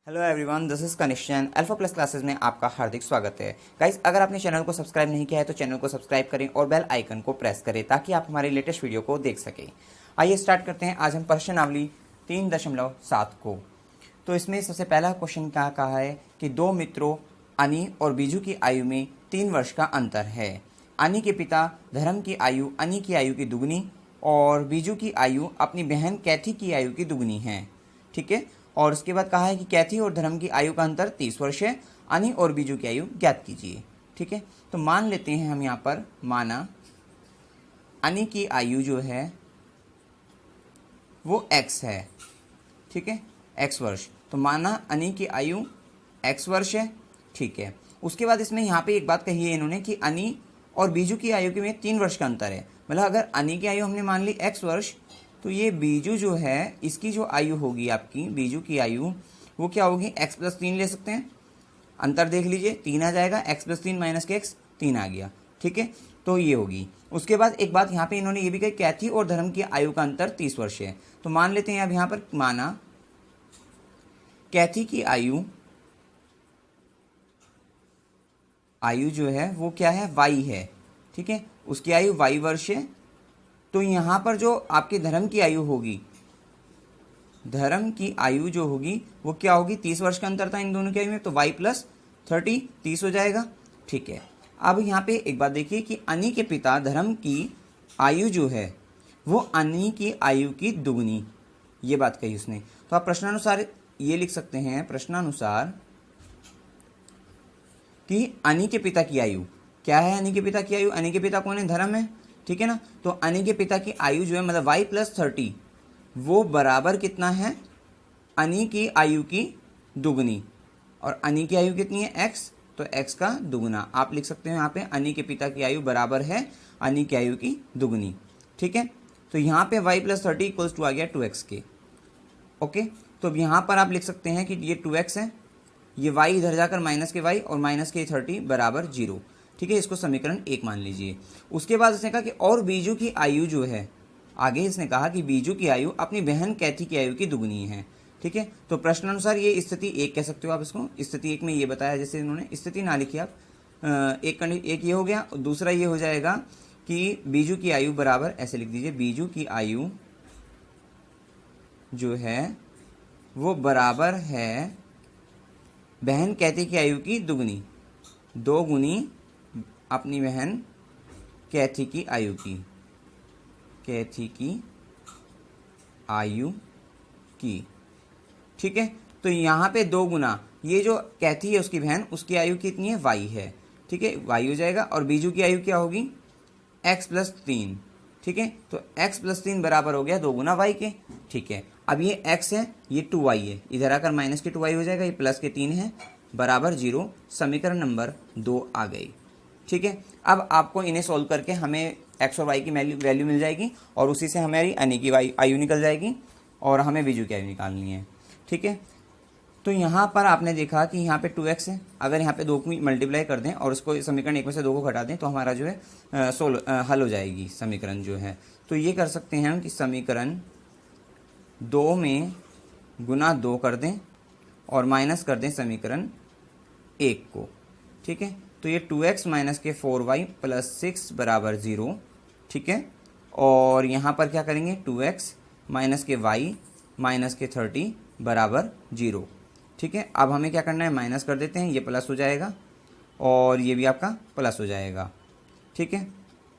Hello everyone, this is Kanishyan. Alpha plus classes में आपका हार्दिक स्वागत है। गाइस, अगर आपने चैनल को सब्सक्राइब नहीं किया है तो चैनल को सब्सक्राइब करें और बेल आइकन को प्रेस करें ताकि आप हमारे लेटेस्ट वीडियो को देख सकें। आइए स्टार्ट करते हैं। आज हम प्रश्नावली 3.7 को। तो इसमें सबसे पहला क्वेश्चन क्या कहा है कि दो मित्रों अनी और बीजू की आयु में 3 वर्ष का अंतर है। अनी के पिता धर्म की आयु अनी की आयु की दुगनी और बीजू की आयु अपनी बहन कैथी की आयु की दुगनी है। ठीक है। और उसके बाद कहा है कि कैथी और धर्म की आयु का अंतर 30 वर्ष है। अनी और बीजू की आयु ज्ञात कीजिए। ठीक है। तो मान लेते हैं हम यहाँ पर, माना अनी की आयु जो है वो x है। ठीक है, x वर्ष। तो माना अनी की आयु x वर्ष है। ठीक है। उसके बाद इसमें यहाँ पे एक बात कही है इन्होंने कि अनी और बीजू की आयु के में 3 वर्ष का अंतर है। मतलब अगर अनी की आयु हमने मान ली x वर्ष, तो ये बीजू जो है इसकी जो आयु होगी, आपकी बीजू की आयु वो क्या होगी, x + 3 ले सकते हैं। अंतर देख लीजिए, 3 आ जाएगा, x + 3 - के x 3 आ गया। ठीक है, तो ये होगी। उसके बाद एक बात यहाँ पे इन्होंने ये भी कही, कैथी और धर्म की आयु का अंतर 30 वर्ष है। तो मान लेते हैं अब यहाँ पर, माना कैथी की आयु जो है वो क्या है, y है। ठीक है, उसकी आयु y वर्ष है। तो यहाँ पर जो आपकी धर्म की आयु होगी, धर्म की आयु जो होगी वो क्या होगी, 30 वर्ष का अंतर था इन दोनों की आयु में, तो y + 30 30 हो जाएगा। ठीक है। अब यहाँ पे एक बात देखिए कि अनी के पिता धर्म की आयु जो है वो अनी की आयु की दुगनी, ये बात कही उसने। तो आप प्रश्नानुसार ये लिख सकते हैं, प्रश्नानुसार कि अनी के पिता की आयु क्या है। अनी के पिता की आयु, अनी के पिता कौन है, धर्म है। ठीक है ना। तो अनी के पिता की आयु जो है, मतलब y + 30 वो बराबर कितना है, अनी की आयु की दुगनी। और अनी की आयु कितनी है, x, तो x का दुगना। आप लिख सकते हो यहाँ पे, अनी के पिता की आयु बराबर है अनी की आयु की दुगनी। ठीक है। तो यहाँ पे y + 30 = आ गया 2x के। ओके। तो अब यहाँ पर आप लिख सकते हैं कि ये 2x है, ये y इधर जाकर -y और -30 बराबर 0। ठीक है, इसको समीकरण 1 मान लीजिए। उसके बाद इसने कहा कि और बीजू की आयु जो है, आगे इसने कहा कि बीजू की आयु अपनी बहन कैथी की आयु की दुगनी है। ठीक है। तो प्रश्न अनुसार ये स्थिति 1 कह सकते हो आप इसको। स्थिति 1 में ये बताया, जैसे इन्होंने स्थिति ना लिखी आप, एक ये हो गया। दूसरा ये हो जाएगा कि बीजू की आयु बराबर, ऐसे लिख दीजिए, बीजू की आयु जो है वो बराबर है बहन कैथी की आयु की दुगनी, 2 गुनी अपनी बहन कैथी की आयु की, कैथी की आयु की। ठीक है। तो यहाँ पे 2 गुना, ये जो कैथी है उसकी बहन, उसकी आयु कितनी है, y है। ठीक है, y हो जाएगा। और बीजू की आयु क्या होगी, x + 3। ठीक है। तो x + 3 बराबर हो गया 2 गुना y के। ठीक है। अब ये x है, ये 2y है, इधर आकर -2y हो जाएगा, ये +3 है, बराबर 0। समीकरण नंबर 2 आ गई। ठीक है। अब आपको इन्हें सोल्व करके हमें x और y की वैल्यू मिल जाएगी और उसी से हमारी अनी की आयु निकल जाएगी और हमें बीजू की आयु निकालनी है। ठीक है। तो यहाँ पर आपने देखा कि यहाँ पे 2x है। अगर यहाँ पे 2 को मल्टीप्लाई कर दें और उसको समीकरण 1 में से 2 को घटा दें तो हमारा जो है हल हो जाएगी समीकरण जो है। तो ये कर सकते हैं हम कि समीकरण 2 में गुना 2 कर दें और माइनस कर दें समीकरण 1 को। ठीक है। तो ये 2x - के 4y + 6 बराबर 0। ठीक है। और यहाँ पर क्या करेंगे, 2x - के y - के 30 बराबर 0। ठीक है। अब हमें क्या करना है, माइनस कर देते हैं, ये प्लस हो जाएगा और ये भी आपका प्लस हो जाएगा। ठीक है।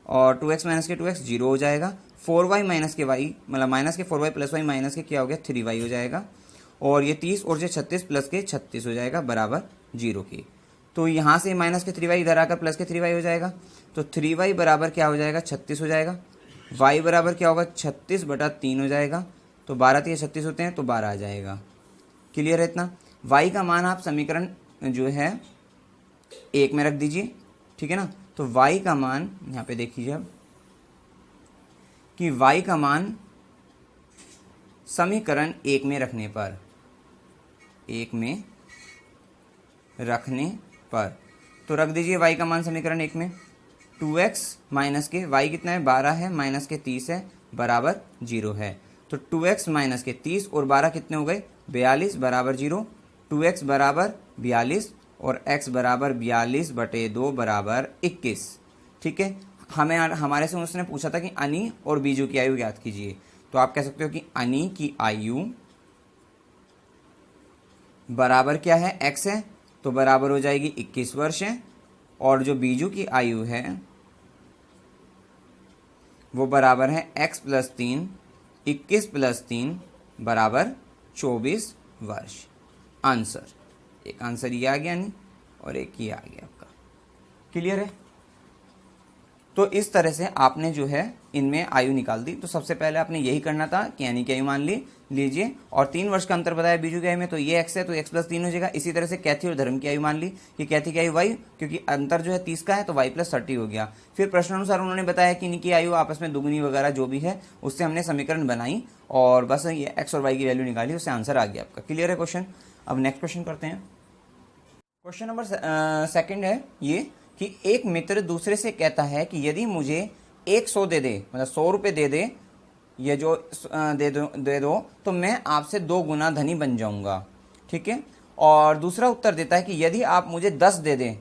और 2x - के 2x 0 हो जाएगा। 4y - के y, मतलब -के 4y + y माइनस के क्या हो गया, 3y हो जाएगा। और ये 30 और ये 36 + के 36 हो जाएगा बराबर 0 के। तो यहाँ से -के 3y इधर आकर +के 3y हो जाएगा। तो 3y बराबर क्या हो जाएगा, 36 हो जाएगा। y बराबर क्या होगा, 36/3 हो जाएगा। तो 12 × 36 होते हैं, तो 12 आ जाएगा। क्लियर है इतना। y का मान आप समीकरण जो है 1 में रख दीजिए। ठीक है ना। तो y का मान यहाँ पे देखिए अब कि y का मान समीकरण 1 में रखने पर, 1 में रखने पर, तो रख दीजिए y का मान समीकरण 1 में। 2x - के y कितना है, 12 है, -के 30 है, बराबर 0 है। तो 2x - के 30 और 12 कितने हो गए, 42 बराबर 0। 2x बराबर 42 और x बराबर 42/2 बराबर 21। ठीक है, हमारे से उसने पूछा था कि अनी और बीजू की आयु ज्ञात कीजिए। तो आप कह सकते हो कि अनी की आयु बराबर क्या है, x है, तो बराबर हो जाएगी 21 वर्ष है। और जो बीजू की आयु है वो बराबर है x + 3, 21 + 3 बराबर 24 वर्ष। आंसर, एक आंसर ये आ गया नहीं और एक ये आ गया आपका। क्लियर है? तो इस तरह से आपने जो है इनमें आयु निकाल दी। तो सबसे पहले आपने यही करना था कि यानी कि आयु मान लीजिए, और 3 वर्ष का अंतर बताया बीजू की आयु में, तो ये x है तो x + 3 हो जाएगा। इसी तरह से कैथी और धर्म की आयु मान ली कि कैथी की आयु y, क्योंकि अंतर जो है 30 का है तो y + 30 हो गया। फिर प्रश्नानुसार उन्होंने बताया कि इनकी आयु आपस में दुगुनी वगैरह जो भी है उससे हमने समीकरण बनाई और बस ये x और y की वैल्यू निकाली, उससे आंसर आ गया आपका। क्लियर है क्वेश्चन? अब नेक्स्ट क्वेश्चन करते हैं। क्वेश्चन नंबर 2 है ये कि एक मित्र दूसरे से कहता है कि यदि मुझे 100 दे दे, मतलब 100 रुपये दे दे, ये जो दे दो तो मैं आपसे 2 गुना धनी बन जाऊंगा। ठीक है, और दूसरा उत्तर देता है कि यदि आप मुझे 10 दे दें,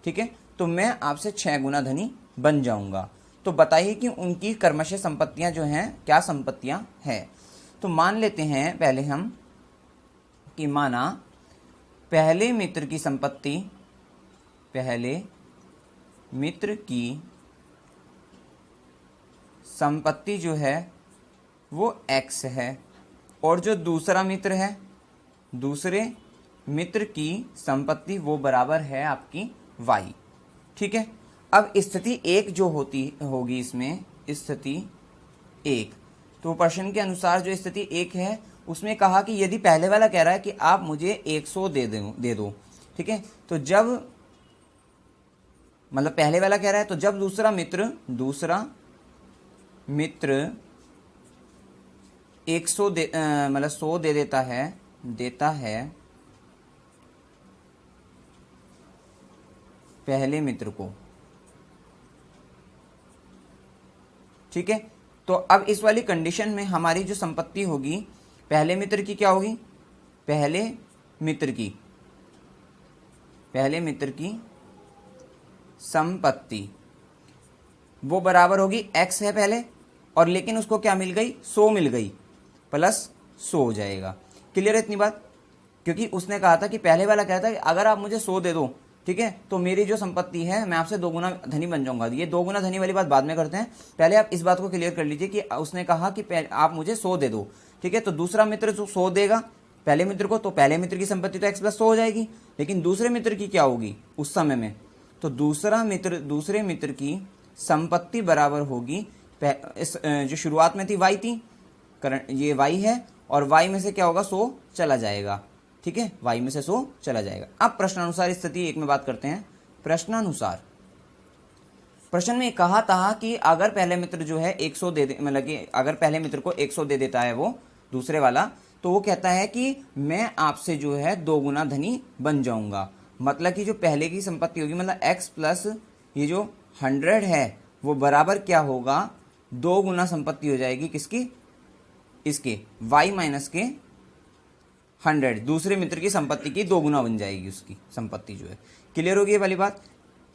ठीक है, तो मैं आपसे 6 गुना धनी बन जाऊंगा। तो बताइए कि उनकी कर्मशः संपत्तियां जो हैं क्या संपत्तियां हैं। तो मान लेते हैं पहले हम कि माना पहले मित्र की संपत्ति, पहले मित्र की संपत्ति जो है वो x है और जो दूसरा मित्र है, दूसरे मित्र की संपत्ति वो बराबर है आपकी y। ठीक है, अब स्थिति 1 जो होगी इसमें, स्थिति 1, तो प्रश्न के अनुसार जो स्थिति 1 है उसमें कहा कि यदि पहले वाला कह रहा है कि आप मुझे 100 दे दो। ठीक है, तो जब मतलब पहले वाला कह रहा है तो जब दूसरा मित्र 100 मतलब 100 दे देता है पहले मित्र को। ठीक है, तो अब इस वाली कंडीशन में हमारी जो संपत्ति होगी पहले मित्र की क्या होगी, पहले मित्र की संपत्ति वो बराबर होगी x है पहले, और लेकिन उसको क्या मिल गई, 100 मिल गई, प्लस 100 हो जाएगा। क्लियर है इतनी बात? क्योंकि उसने कहा था कि पहले वाला कहता है कि अगर आप मुझे 100 दे दो, ठीक है, तो मेरी जो संपत्ति है मैं आपसे 2 गुना धनी बन जाऊंगा। ये 2 गुना धनी वाली बात बाद में करते हैं, पहले आप इस बात को क्लियर कर लीजिए कि उसने कहा कि आप मुझे 100 दे दो। ठीक है, तो दूसरा मित्र जो 100 देगा पहले मित्र को, तो पहले मित्र की संपत्ति तो x + 100 हो जाएगी, लेकिन दूसरे मित्र की क्या होगी उस समय में, तो दूसरे मित्र की संपत्ति बराबर होगी इस जो शुरुआत में थी y थी, करंट ये y है, और y में से क्या होगा 100 चला जाएगा। ठीक है, y में से 100 चला जाएगा। अब प्रश्नानुसार स्थिति 1 में बात करते हैं। प्रश्नानुसार प्रश्न में कहा था कि अगर पहले मित्र जो है 100 दे दे, मतलब कि अगर पहले मित्र को 100 दे देता है वो दूसरे वाला, तो वो कहता है कि मैं आपसे जो है 2 गुना धनी बन जाऊंगा। मतलब कि जो पहले की संपत्ति होगी, मतलब x प्लस ये जो 100 है वो बराबर क्या होगा, 2 गुना संपत्ति हो जाएगी किसकी, इसके y माइनस के 100, दूसरे मित्र की संपत्ति की 2 गुना बन जाएगी उसकी संपत्ति जो है। क्लियर होगी ये वाली बात?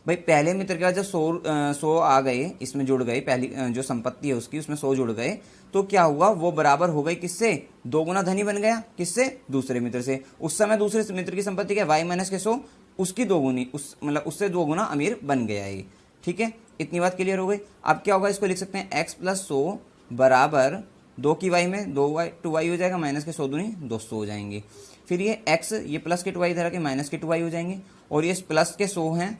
भाई पहले मित्र के बाद जब 100 आ गए, इसमें जुड़ गए, पहली जो संपत्ति है उसकी उसमें 100 जुड़ गए, तो क्या हुआ, वो बराबर हो गई किससे, 2 गुना धनी बन गया, किससे, दूसरे मित्र से। उस समय दूसरे मित्र की संपत्ति क्या, y माइनस के 100, उसकी 2 गुनी, मतलब उससे 2 गुना अमीर बन गया ये। ठीक है, इतनी बात क्लियर हो गई। अब क्या होगा, इसको लिख सकते हैं x + 100 बराबर 2 की y में 2y हो जाएगा, माइनस के 100 दूनी 200 हो जाएंगे। फिर ये x, ये प्लस के 2y इधर आके माइनस के 2y हो जाएंगे, और ये प्लस के 100 हैं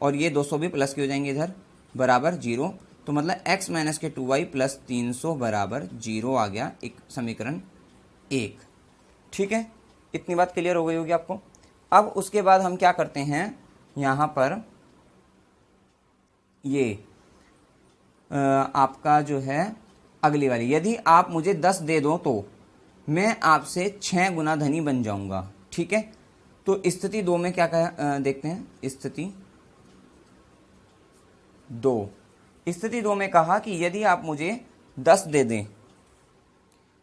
और ये 200 भी प्लस के हो जाएंगे इधर, बराबर 0। तो मतलब x माइनस के 2y प्लस 300 बराबर 0 आ गया, एक समीकरण 1। ठीक है, इतनी बात क्लियर हो गई होगी आपको। अब उसके बाद हम क्या करते हैं, यहाँ पर ये आपका जो है अगली वाली, यदि आप मुझे 10 दे दो तो मैं आपसे 6 गुना धनी बन जाऊंगा। ठीक है, तो स्थिति 2 में क्या देखते हैं, स्थिति 2 में कहा कि यदि आप मुझे 10 दे दें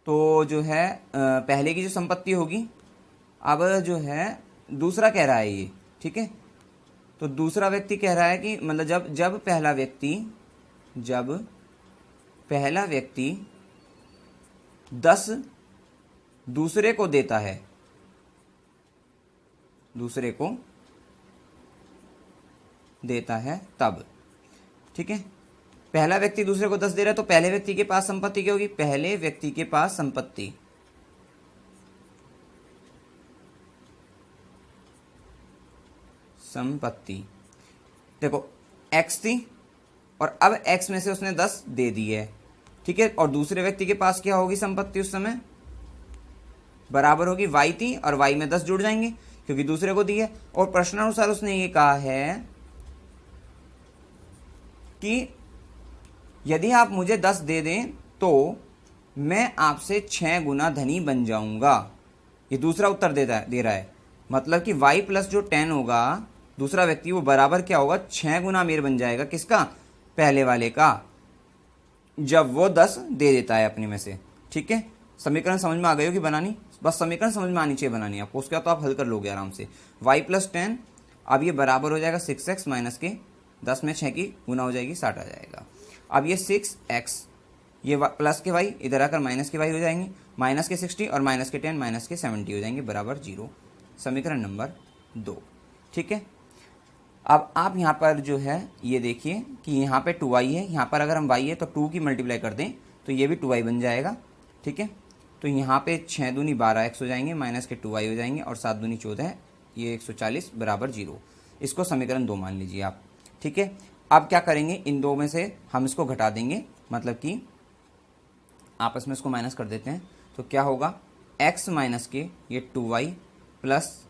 तो जो है पहले की जो संपत्ति होगी अब जो है दूसरा कह रहा है ये, ठीक है। तो दूसरा व्यक्ति कह रहा है कि मतलब जब पहला व्यक्ति 10 दूसरे को देता है, तब, ठीक है। पहला व्यक्ति दूसरे को 10 दे रहा है तो पहले व्यक्ति के पास संपत्ति क्या होगी? पहले व्यक्ति के पास संपत्ति देखो x थी और अब x में से उसने 10 दे दी है, ठीक है। और दूसरे व्यक्ति के पास क्या होगी संपत्ति उस समय? बराबर होगी y थी और y में 10 जुड़ जाएंगे क्योंकि दूसरे को दी है। और प्रश्नानुसार उसने ये कहा है कि यदि आप मुझे 10 दे दें तो मैं आपसे 6 गुना धनी बन जाऊंगा। ये दूसरा उत्तर दे रहा है, मतलब कि y प्लस जो 10 होगा दूसरा व्यक्ति वो बराबर क्या होगा? 6 गुना अमीर बन जाएगा। किसका? पहले वाले का, जब वो 10 दे देता है अपने में से, ठीक है। समीकरण समझ में आ गई होगी बनानी? बस समीकरण समझ में आनी चाहिए बनानी आपको, उसके बाद तो आप हल कर लोगे आराम से। y प्लस 10 अब ये बराबर हो जाएगा 6x माइनस के 10 में 6 की गुना हो जाएगी 60 आ जाएगा। अब ये 6x ये प्लस के y इधर आकर माइनस के y हो जाएंगे, माइनस के 60 और माइनस के 10 माइनस के 70 हो जाएंगे बराबर 0। समीकरण नंबर 2, ठीक है। अब आप यहाँ पर जो है ये देखिए कि यहाँ पे 2y है, यहाँ पर अगर हम y है तो 2 की मल्टीप्लाई कर दें तो ये भी 2y बन जाएगा, ठीक है। तो यहाँ पे 6 दूनी 12x हो जाएंगे, माइनस के 2y हो जाएंगे और 7 दूनी 14 है, ये 140 बराबर 0। इसको समीकरण 2 मान लीजिए आप, ठीक है। अब क्या करेंगे? इन दो में से हम इसको घटा देंगे, मतलब कि आपस में इसको माइनस कर देते हैं। तो क्या होगा? x माइनस के ये 2y प्लस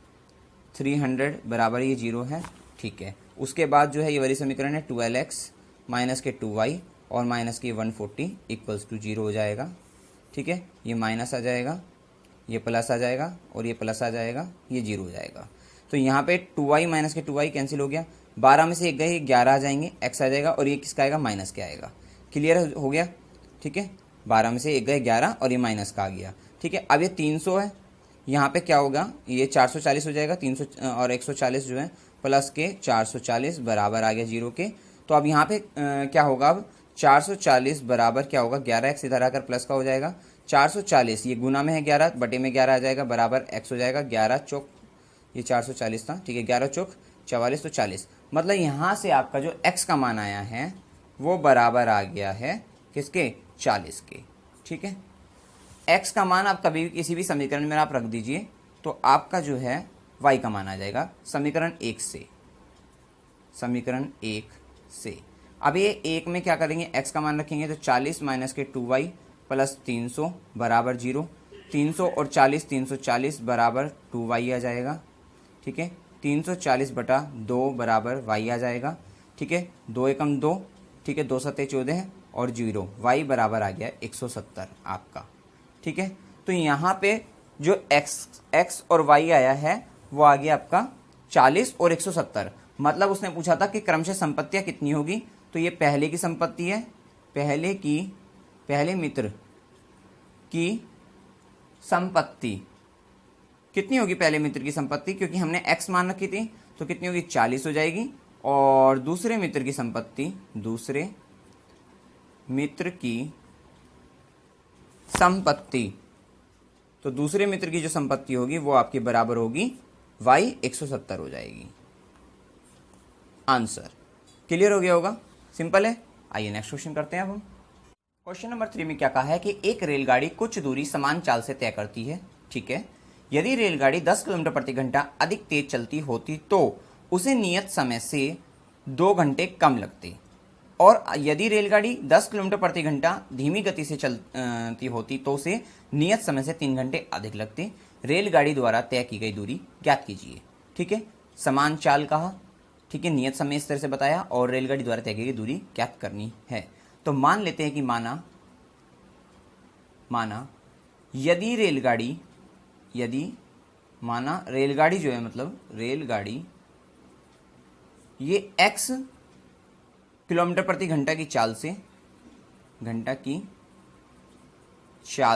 300 बराबर ये 0 है, ठीक है। उसके बाद जो है ये वाली समीकरण है 12x माइनस के 2y और माइनस के 140 इक्वल्स टू 0 हो जाएगा, ठीक है। ये माइनस आ जाएगा, ये प्लस आ जाएगा और ये प्लस आ जाएगा, ये 0 हो जाएगा। तो यहाँ पे 2y माइनस के 2y कैंसिल हो गया, 12 में से एक गए 11 आ जाएंगे, x आ जाएगा और ये किसका आएगा? माइनस के आएगा। क्लियर हो गया, ठीक है। 12 में से एक गए 11 और ये माइनस का आ गया, ठीक है। अब ये 300 है, यहाँ पे क्या होगा? ये 440 हो जाएगा, 300 और 140 जो है प्लस के 440 बराबर आ गया 0 के। तो अब यहाँ पे क्या होगा? अब 440 बराबर क्या होगा? 11x इधर आकर प्लस का हो जाएगा, 440 ये गुना में है 11 बटे में 11 आ जाएगा बराबर x हो जाएगा। 11 चौक ये 440 था, ठीक है, 11 चौक 44 तो 40। मतलब यहाँ से आपका जो x का मान आया है वो बराबर आ गया है किसके? 40 के, ठीक है। x का मान आप कभी भी किसी भी समीकरण में आप रख दीजिए तो आपका जो है y का मान आ जाएगा समीकरण 1 से, समीकरण 1 से। अब ये 1 में क्या करेंगे? x का मान रखेंगे तो 40 माइनस के 2y प्लस 300 बराबर 0। 300 और 40 340 बराबर 2y आ जाएगा, ठीक है। 340 बटा 2 बराबर y आ जाएगा, ठीक है। 2 एकम 2, ठीक है, 2 सत्ते 14 है और 0, y बराबर आ गया 170 आपका, ठीक है। तो यहाँ पे जो x और y आया है वो आ गया आपका 40 और 170। मतलब उसने पूछा था कि क्रमशः संपत्तियां कितनी होगी, तो ये पहले की संपत्ति है, पहले मित्र की संपत्ति कितनी होगी? पहले मित्र की संपत्ति, क्योंकि हमने x मान रखी थी तो कितनी होगी? 40 हो जाएगी। और दूसरे मित्र की संपत्ति, दूसरे मित्र की संपत्ति, तो दूसरे मित्र की जो संपत्ति होगी वो आपके बराबर होगी y 170 हो जाएगी। आंसर क्लियर हो गया होगा, सिंपल है। आइए नेक्स्ट क्वेश्चन करते हैं अब हम। क्वेश्चन नंबर 3 में क्या कहा है कि एक रेलगाड़ी कुछ दूरी समान चाल से तय करती है, ठीक है। यदि रेलगाड़ी 10 किलोमीटर प्रति घंटा अधिक तेज चलती होती तो उसे नियत समय से 2 घंटे कम लगते, और यदि रेलगाड़ी 10 किलोमीटर प्रति घंटा धीमी गति से चलती होती तो उसे नियत समय से 3 घंटे अधिक लगते। रेलगाड़ी द्वारा तय की गई दूरी ज्ञात कीजिए, ठीक है। समान चाल कहा, ठीक है, नियत समय इस तरह से बताया और रेलगाड़ी द्वारा तय की गई दूरी ज्ञात करनी है। तो मान लेते हैं कि माना यदि रेलगाड़ी जो है, मतलब रेलगाड़ी ये x किलोमीटर प्रति घंटा की चाल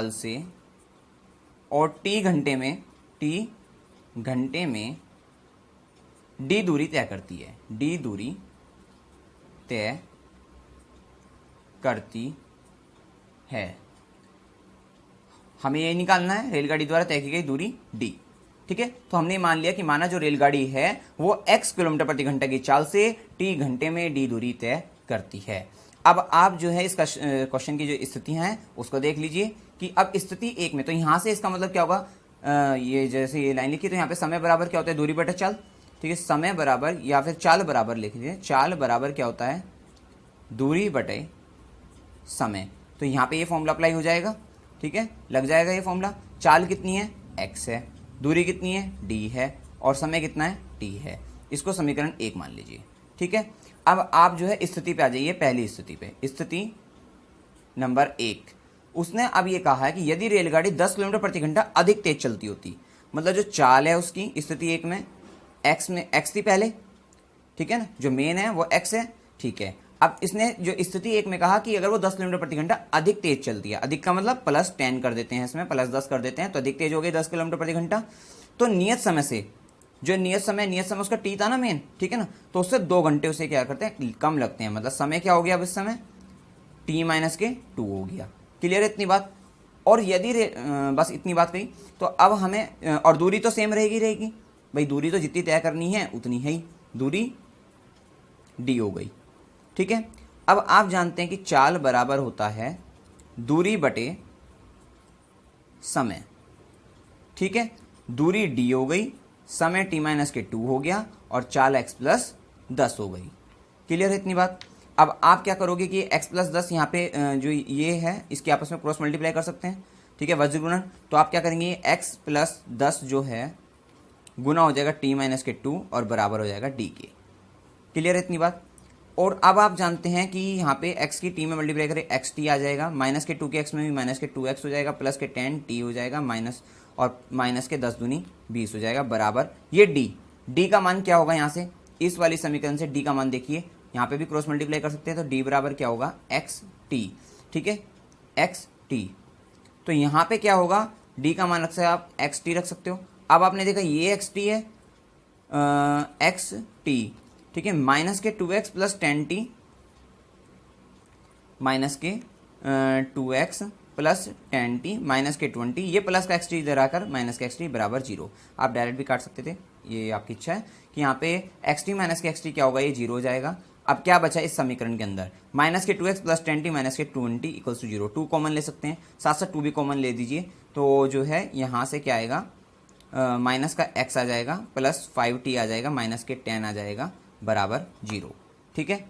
से और t घंटे में घंटे में d दूरी तय करती है, d दूरी तय करती है। हमें ये निकालना है रेलगाड़ी द्वारा तय की गई दूरी d। ठीक है, तो हमने मान लिया कि माना जो रेलगाड़ी है वो x किलोमीटर प्रति घंटा की चाल से t घंटे में d दूरी तय करती है। अब आप जो है इसका क्वेश्चन की जो स्थितियां हैं उसको देख लीजिए कि अब स्थिति 1 में तो यहां से इसका मतलब क्या होगा, ये जैसे ये लाइन लिखी तो यहाँ पे समय बराबर क्या होता है, दूरी बटे चाल। ठीक है, समय बराबर या फिर चाल बराबर लिख लीजिए, चाल बराबर क्या होता है, दूरी बटे समय। तो यहाँ पे ये फॉर्मूला अप्लाई हो जाएगा। ठीक है, लग जाएगा ये फॉर्मूला। चाल कितनी है, x है, दूरी कितनी है, d है, और समय कितना है, t है। इसको समीकरण 1 मान लीजिए। ठीक है, अब आप जो है स्थिति पे आ जाइए, पहली स्थिति पे, स्थिति नंबर 1। उसने अब ये कहा है कि यदि रेलगाड़ी 10 किलोमीटर प्रति घंटा अधिक तेज चलती होती, मतलब जो चाल है उसकी स्थिति 1 में x थी पहले, ठीक है ना, जो मेन है वो x है। ठीक है, अब इसने जो स्थिति 1 में कहा कि अगर वो 10 किलोमीटर प्रति घंटा अधिक तेज चलती है, अधिक का मतलब प्लस 10 कर देते हैं, इसमें प्लस 10 कर देते हैं, तो अधिक तेज हो गई 10 किलोमीटर प्रति घंटा। तो नियत समय से, जो नियत समय उसका टी था ना मेन, ठीक है ना, तो उससे 2 घंटे उसे क्या करते हैं, कम लगते हैं। मतलब समय क्या हो गया अब इस समय, t माइनस के 2 हो गया। क्लियर है इतनी बात। और यदि बस इतनी बात कही तो अब हमें, और दूरी तो सेम रहेगी भाई, दूरी तो जितनी तय करनी है उतनी है ही, दूरी d हो गई। ठीक है, अब आप जानते हैं कि चाल बराबर होता है दूरी बटे समय। ठीक है, दूरी d हो गई, समय t माइनस के 2 हो गया, और चाल x प्लस 10 हो गई। क्लियर है इतनी बात। अब आप क्या करोगे कि x प्लस 10 यहाँ पे जो ये है इसके आपस में क्रॉस मल्टीप्लाई कर सकते हैं। ठीक है, वज्र गुणन। तो आप क्या करेंगे, x प्लस 10 जो है गुना हो जाएगा t माइनस के 2 और बराबर हो जाएगा d के। क्लियर है इतनी बात। और अब आप जानते हैं कि यहाँ पे x की t में मल्टीप्लाई करें एक्स टी आ जाएगा, माइनस के 2 के x में भी माइनस के 2x हो जाएगा, प्लस के 10t हो जाएगा, माइनस और माइनस के 10 दूनी 20 हो जाएगा, बराबर ये d का मान क्या होगा, यहाँ से इस वाली समीकरण से d का मान देखिए, यहाँ पे भी क्रॉस मल्टीप्लाई कर सकते हैं, तो d बराबर क्या होगा, xt। ठीक है, xt। तो यहाँ पे क्या होगा, d का मान रख सकते आप xt रख सकते हो। अब आपने देखा ये xt है, xt, ठीक है, माइनस के 2x प्लस 10t, माइनस के 2x प्लस 10t माइनस के 20, ये प्लस का xt इधर आकर माइनस का xt बराबर 0। आप डायरेक्ट भी काट सकते थे, ये आपकी इच्छा है कि यहाँ पे xt माइनस के xt क्या होगा, ये 0 हो जाएगा। अब क्या बचा इस समीकरण के अंदर, माइनस के 2x प्लस 10t माइनस के 20 इक्वल्स टू 0। 2 कॉमन ले सकते हैं, साथ साथ 2 भी कॉमन ले दीजिए, तो जो है यहाँ से क्या आएगा, माइनस का x आ जाएगा, प्लस 5t आ जाएगा, माइनस के 10 आ जाएगा, बराबर 0। ठीक है,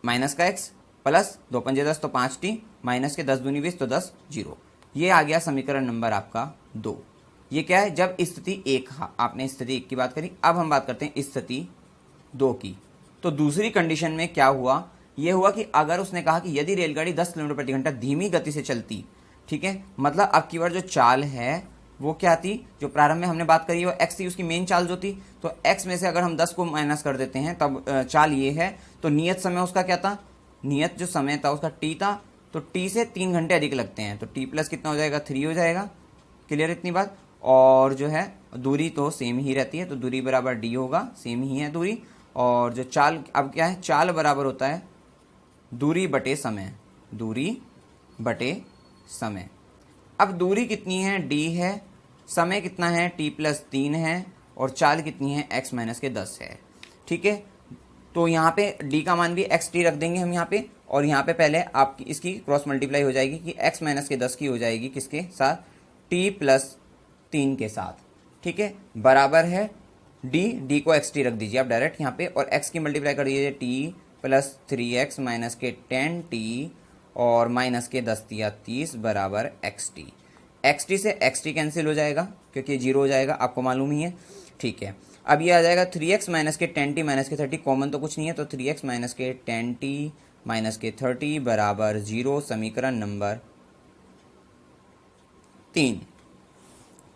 माइनस का x प्लस 2 पंजे 10 तो 5t, माइनस के 10 दूनी 20 तो 10, 0। ये आ गया समीकरण नंबर आपका 2। ये क्या है, जब स्थिति 1, आपने स्थिति 1 की बात करी। अब हम बात करते हैं स्थिति 2 की। तो दूसरी कंडीशन में क्या हुआ, ये हुआ कि अगर उसने कहा कि यदि रेलगाड़ी 10 किलोमीटर प्रति घंटा धीमी गति से चलती, ठीक है, मतलब अब की बार जो चाल है वो क्या थी, जो प्रारंभ में हमने बात करी वो x थी, उसकी मेन चाल जो थी, तो x में से अगर हम 10 को माइनस कर देते हैं तब चाल ये है, तो नियत समय उसका क्या था, नियत जो समय था उसका t था, तो t से 3 घंटे अधिक लगते हैं, तो t प्लस कितना हो जाएगा, 3 हो जाएगा। क्लियर इतनी बात। और जो है दूरी तो सेम ही रहती है, तो दूरी बराबर d होगा, सेम ही है दूरी। और जो चाल, अब क्या है, चाल बराबर होता है दूरी बटे समय, दूरी बटे समय। अब दूरी कितनी है, d है, समय कितना है, t प्लस 3 है, और चाल कितनी है, x माइनस के 10 है। ठीक है, तो यहाँ पे d का मान भी xt रख देंगे हम यहाँ पे, और यहाँ पे पहले आपकी इसकी क्रॉस मल्टीप्लाई हो जाएगी कि x माइनस के 10 की हो जाएगी किसके साथ, t प्लस 3 के साथ। ठीक है, बराबर है d को xt रख दीजिए आप डायरेक्ट यहाँ पे, और x की मल्टीप्लाई कर दीजिए t प्लस 3x माइनस के 10t और माइनस के 10 दिया 30 बराबर xt। xt से xt कैंसिल हो जाएगा क्योंकि 0 हो जाएगा, आपको मालूम ही है। ठीक है, अब ये आ जाएगा 3x माइनस के 10t माइनस के 30, कॉमन तो कुछ नहीं है, तो 3x माइनस के 10t माइनस के 30 बराबर 0, समीकरण नंबर 3।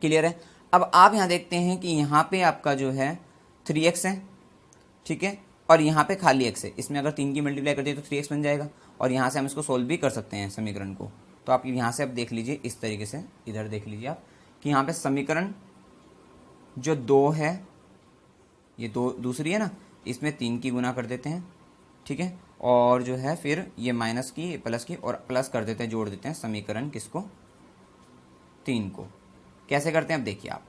क्लियर है। अब आप यहाँ देखते हैं कि यहाँ पे आपका जो है 3x है, ठीक है, और यहाँ पे खाली x है, इसमें अगर 3 की मल्टीप्लाई कर दिए तो 3x बन जाएगा, और यहाँ से हम इसको सोल्व भी कर सकते हैं समीकरण को। तो आप यहाँ से अब देख लीजिए, इस तरीके से इधर देख लीजिए आप कि यहाँ पे समीकरण जो 2 है, ये 2 दूसरी है ना, इसमें 3 की गुना कर देते हैं, ठीक है। और जो है फिर ये माइनस की प्लस की और प्लस कर देते हैं, जोड़ देते हैं समीकरण किसको, 3 को। कैसे करते हैं अब देखिए आप,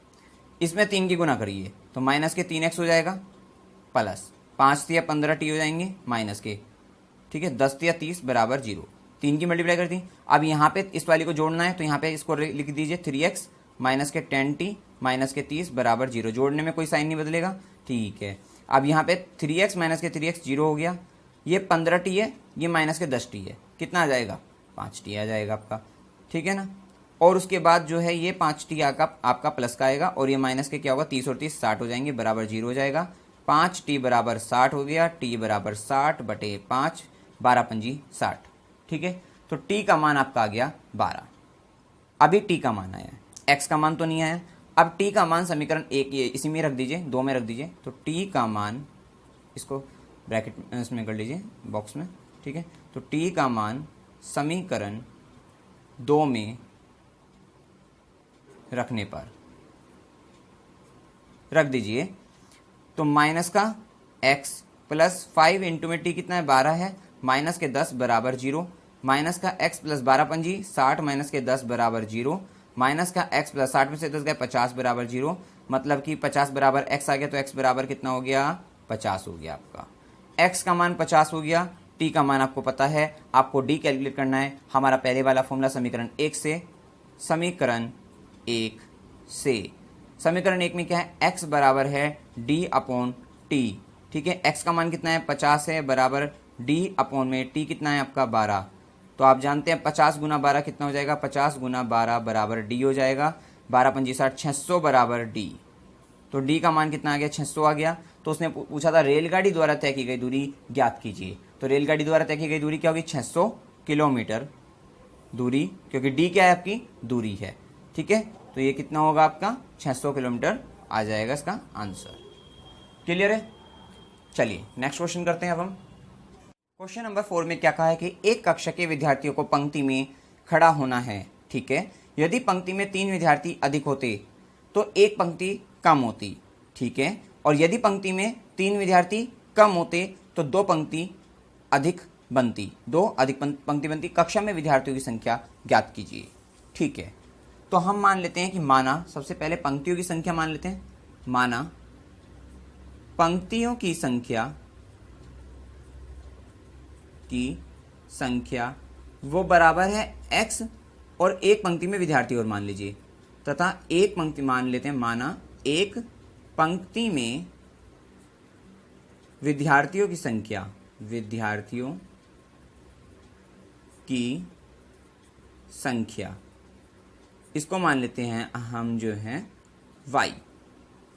इसमें 3 की गुना करिए तो माइनस के 3x हो जाएगा, प्लस 5 या 15t हो जाएंगे माइनस के, ठीक है। 10 या 30 बराबर 0, 3 की मल्टीप्लाई कर दी। अब यहाँ पे इस वाली को जोड़ना है तो यहाँ पे इसको लिख दीजिए 3x माइनस के 10t माइनस के 30 बराबर 0। जोड़ने में कोई साइन नहीं बदलेगा, ठीक है। अब यहाँ पे 3x माइनस के 3x 0 हो गया, ये 15t है, ये माइनस के 10t है, कितना आ जाएगा, 5t आ जाएगा आपका, ठीक है ना। और उसके बाद जो है ये 5t आपका प्लस का आएगा, और ये माइनस के क्या होगा, 30 और 30 60 हो जाएंगे, बराबर 0 हो जाएगा। 5t बराबर 60 हो गया, t बराबर 60/5, 12 पंजी 60, ठीक है। तो t का मान आपका आ गया 12। अभी t का मान आया है, x का मान तो नहीं आया। अब t का मान समीकरण 1 ये इसी में रख दीजिए, 2 में रख दीजिए, तो t का मान, इसको ब्रैकेट इसमें कर लीजिए बॉक्स में, ठीक है। तो t का मान समीकरण 2 में रखने पर रख दीजिए तो माइनस का x प्लस 5 इंटू में t कितना है, 12 है, माइनस के 10 बराबर 0, माइनस का x प्लस 12 पंजी 60 माइनस के 10 बराबर 0, माइनस का x प्लस 60 में से 10 गए 50 बराबर 0, मतलब कि 50 बराबर x आ गया, तो x बराबर कितना हो गया, 50 हो गया आपका। x का मान 50 हो गया, t का मान आपको पता है, आपको d कैलकुलेट करना है। हमारा पहले वाला फॉर्मूला समीकरण 1 से, समीकरण 1 से, समीकरण 1 में क्या है, x बराबर है d/t, ठीक है। x का मान कितना है, 50 है, बराबर d/ में t कितना है आपका 12। तो आप जानते हैं 50 गुना 12 कितना हो जाएगा, 50 गुना 12 बराबर d हो जाएगा, 12 पंजी 60, 600 बराबर d। तो d का मान कितना आ गया, 600 आ गया। तो उसने पूछा था रेलगाड़ी द्वारा तय की गई दूरी ज्ञात कीजिए, तो रेलगाड़ी द्वारा तय की गई दूरी क्या होगी, 600 किलोमीटर दूरी, क्योंकि d क्या है आपकी दूरी है, ठीक है। तो ये कितना होगा आपका, 600 किलोमीटर आ जाएगा इसका आंसर। क्लियर है। चलिए नेक्स्ट क्वेश्चन करते हैं अब हम। क्वेश्चन नंबर 4 में क्या कहा है कि एक कक्षा के विद्यार्थियों को पंक्ति में खड़ा होना है, ठीक है। यदि पंक्ति में 3 विद्यार्थी अधिक होते तो एक पंक्ति कम होती, ठीक है। और यदि पंक्ति में 3 विद्यार्थी कम होते तो 2 पंक्ति अधिक बनती, 2 अधिक पंक्ति बनती। कक्षा में विद्यार्थियों की संख्या ज्ञात कीजिए, ठीक है। तो हम मान लेते हैं कि माना, सबसे पहले पंक्तियों की संख्या मान लेते हैं, माना पंक्तियों की संख्या वो बराबर है x, और एक पंक्ति में विद्यार्थी और मान लीजिए, तथा एक पंक्ति मान लेते हैं, माना एक पंक्ति में विद्यार्थियों की संख्या, इसको मान लेते हैं हम जो है y।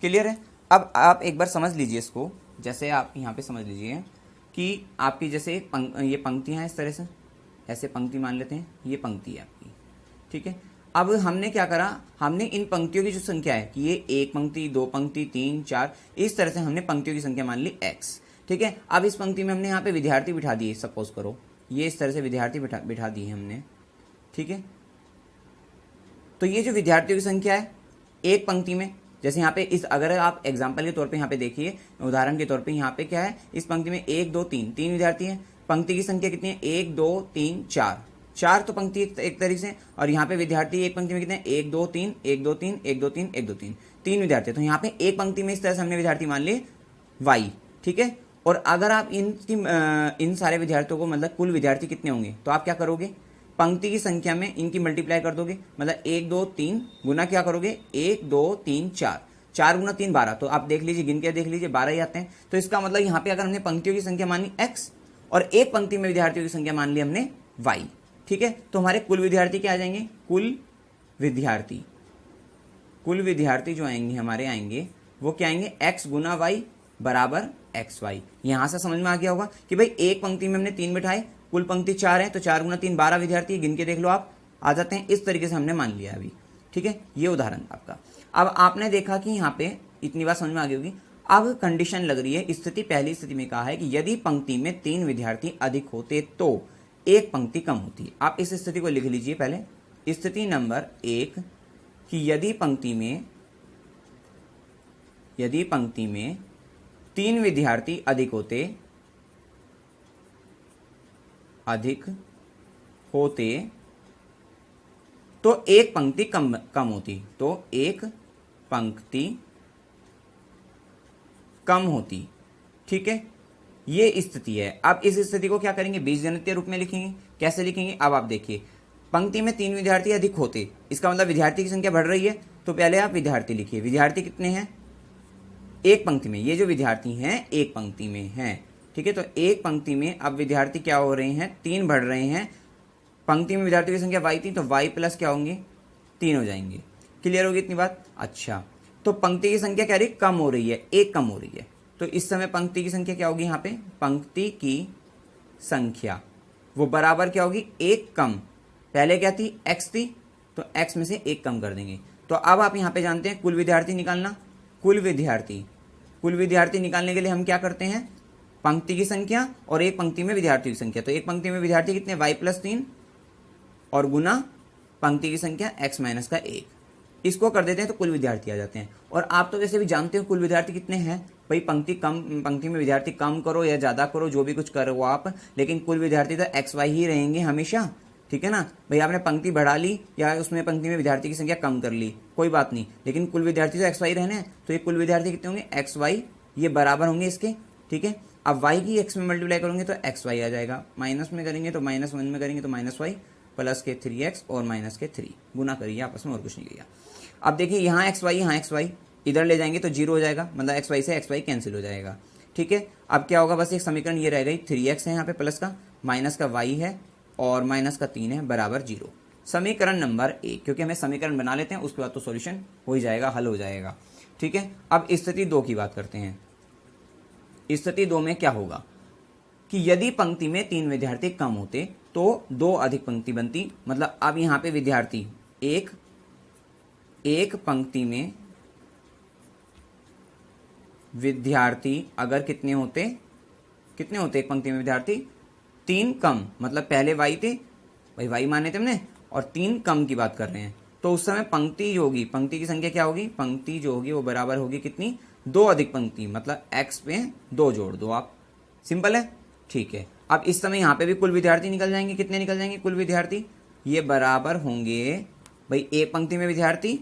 क्लियर है। अब आप एक बार समझ लीजिए इसको, जैसे आप यहाँ पे समझ लीजिए कि आपकी जैसे ये पंक्तियाँ हैं, इस तरह से ऐसे पंक्ति मान लेते हैं, ये पंक्ति है आपकी, ठीक है। अब हमने क्या करा, हमने इन पंक्तियों की जो संख्या है कि ये 1 पंक्ति, 2 पंक्ति, 3, 4, इस तरह से हमने पंक्तियों की संख्या मान ली x, ठीक है। अब इस पंक्ति में हमने यहाँ पे विद्यार्थी बिठा दिए, सपोज करो ये इस तरह से विद्यार्थी बिठा दिए हमने, ठीक है। तो ये जो विद्यार्थियों की संख्या है एक पंक्ति में, जैसे यहाँ पे इस, अगर आप एग्जाम्पल के तौर पे यहाँ पे देखिए, उदाहरण के तौर पे यहाँ पे क्या है, इस पंक्ति में 1 2 3 3 विद्यार्थी हैं। पंक्ति की संख्या कितनी है, 1 2 3 4, 4 तो पंक्ति एक तरीके से, और यहाँ पे विद्यार्थी एक पंक्ति में कितने, 1 2 3 1 2 3 1 2 3 1 2 3 3 विद्यार्थी। तो यहाँ पे एक पंक्ति में इस तरह से हमने विद्यार्थी मान लिए y, ठीक है। और अगर आप इन सारे विद्यार्थियों को, मतलब कुल विद्यार्थी कितने होंगे, तो आप क्या करोगे, पंक्ति की संख्या में इनकी मल्टीप्लाई कर दोगे, मतलब 1 2 3 गुना क्या करोगे, 1 2 3 4, 4 गुना 3 12। तो आप देख लीजिए, गिन के देख लीजिए, 12 ही आते हैं। तो इसका मतलब यहाँ पे अगर हमने पंक्तियों की संख्या मानी x, और एक पंक्ति में विद्यार्थियों की संख्या मान ली हमने y, ठीक है। तो हमारे कुल विद्यार्थी क्या आ जाएंगे, कुल विद्यार्थी जो आएंगे हमारे आएंगे वो क्या आएंगे, x गुना y बराबर xy। यहां से समझ में आ गया होगा कि भाई एक पंक्ति में हमने 3 बिठाए, कुल पंक्ति 4 है, तो 4 गुना 3 12 विद्यार्थी, गिन के देख लो आप, आ जाते हैं। इस तरीके से हमने मान लिया अभी, ठीक है। ये उदाहरण आपका। अब आपने देखा कि यहाँ पे इतनी बात समझ में आ गई होगी। अब कंडीशन लग रही है, स्थिति पहली स्थिति में कहा है कि यदि पंक्ति में 3 विद्यार्थी अधिक होते तो एक पंक्ति कम होती। आप इस स्थिति को लिख लीजिए पहले, स्थिति नंबर 1 कि यदि पंक्ति में यदि पंक्ति में 3 विद्यार्थी अधिक होते तो एक पंक्ति कम होती, तो एक पंक्ति कम होती। ठीक है, ये स्थिति है। अब इस स्थिति को क्या करेंगे, बीजगणितीय रूप में लिखेंगे। कैसे लिखेंगे, अब आप देखिए, पंक्ति में 3 विद्यार्थी अधिक होते, इसका मतलब विद्यार्थी की संख्या बढ़ रही है, तो पहले आप विद्यार्थी लिखिए। विद्यार्थी कितने हैं, एक पंक्ति में, ये जो विद्यार्थी हैं एक पंक्ति में हैं। ठीक है, तो एक पंक्ति में अब विद्यार्थी क्या हो रहे हैं, 3 बढ़ रहे हैं। पंक्ति में विद्यार्थियों की संख्या y थी, तो y प्लस क्या होंगे, 3 हो जाएंगे। क्लियर होगी इतनी बात। अच्छा, तो पंक्ति की संख्या क्या रही, कम हो रही है, एक कम हो रही है, तो इस समय पंक्ति की संख्या क्या होगी, यहाँ पे पंक्ति की संख्या वो बराबर क्या होगी, एक कम। पहले क्या थी, x थी, तो x में से एक कम कर देंगे। तो अब आप यहाँ पे जानते हैं कुल विद्यार्थी निकालना। कुल विद्यार्थी निकालने के लिए हम क्या करते हैं, पंक्ति की संख्या और एक पंक्ति में विद्यार्थियों की संख्या। तो एक पंक्ति में विद्यार्थी कितने, y प्लस 3 और गुना पंक्ति की संख्या x माइनस का 1, इसको कर देते हैं तो कुल विद्यार्थी आ जाते हैं। और आप तो वैसे भी जानते हो कुल विद्यार्थी कितने हैं भाई, पंक्ति में विद्यार्थी कम करो या ज़्यादा करो, जो भी कुछ करो आप, लेकिन कुल विद्यार्थी तो XY ही रहेंगे हमेशा। ठीक है ना भाई, आपने पंक्ति बढ़ा ली या उसमें पंक्ति में विद्यार्थी की संख्या कम कर ली, कोई बात नहीं, लेकिन कुल विद्यार्थी तो XY रहने हैं। तो ये कुल विद्यार्थी कितने होंगे, XY, ये बराबर होंगे इसके। ठीक है, अब y की x में मल्टीप्लाई करोगे तो XY आ जाएगा, माइनस में करेंगे तो -1 में करेंगे तो -y, प्लस के 3x और माइनस के 3, गुना करिए आपस में, और कुछ नहीं किया। अब देखिए यहाँ XY इधर ले जाएंगे तो 0 हो जाएगा, मतलब XY से XY कैंसिल हो जाएगा। ठीक है, अब क्या होगा, बस एक समीकरण ये रह गई, 3x है यहाँ पे प्लस का, माइनस का y है और माइनस का 3 है, बराबर 0। समीकरण नंबर 1, क्योंकि हमें समीकरण बना लेते हैं उसके बाद तो सॉल्यूशन हो ही जाएगा, हल हो जाएगा। ठीक है, अब स्थिति 2 की बात करते हैं। स्थिति 2 में क्या होगा कि यदि पंक्ति में 3 विद्यार्थी कम होते तो 2 अधिक पंक्ति बनती। मतलब अब यहाँ पे विद्यार्थी एक पंक्ति में विद्यार्थी अगर कितने होते एक पंक्ति में विद्यार्थी, 3 कम, मतलब पहले y थे भाई, y माने थे हमने, और 3 कम की बात कर रहे हैं, तो उस समय पंक्ति जो होगी, पंक्ति की संख्या क्या होगी, पंक्ति जो होगी वो बराबर होगी कितनी, 2 अधिक पंक्ति, मतलब x पे 2 जोड़ दो आप, सिंपल है। ठीक है, अब इस समय यहाँ पे भी कुल विद्यार्थी निकल जाएंगे, कितने निकल जाएंगे कुल विद्यार्थी, ये बराबर होंगे भाई एक पंक्ति में विद्यार्थी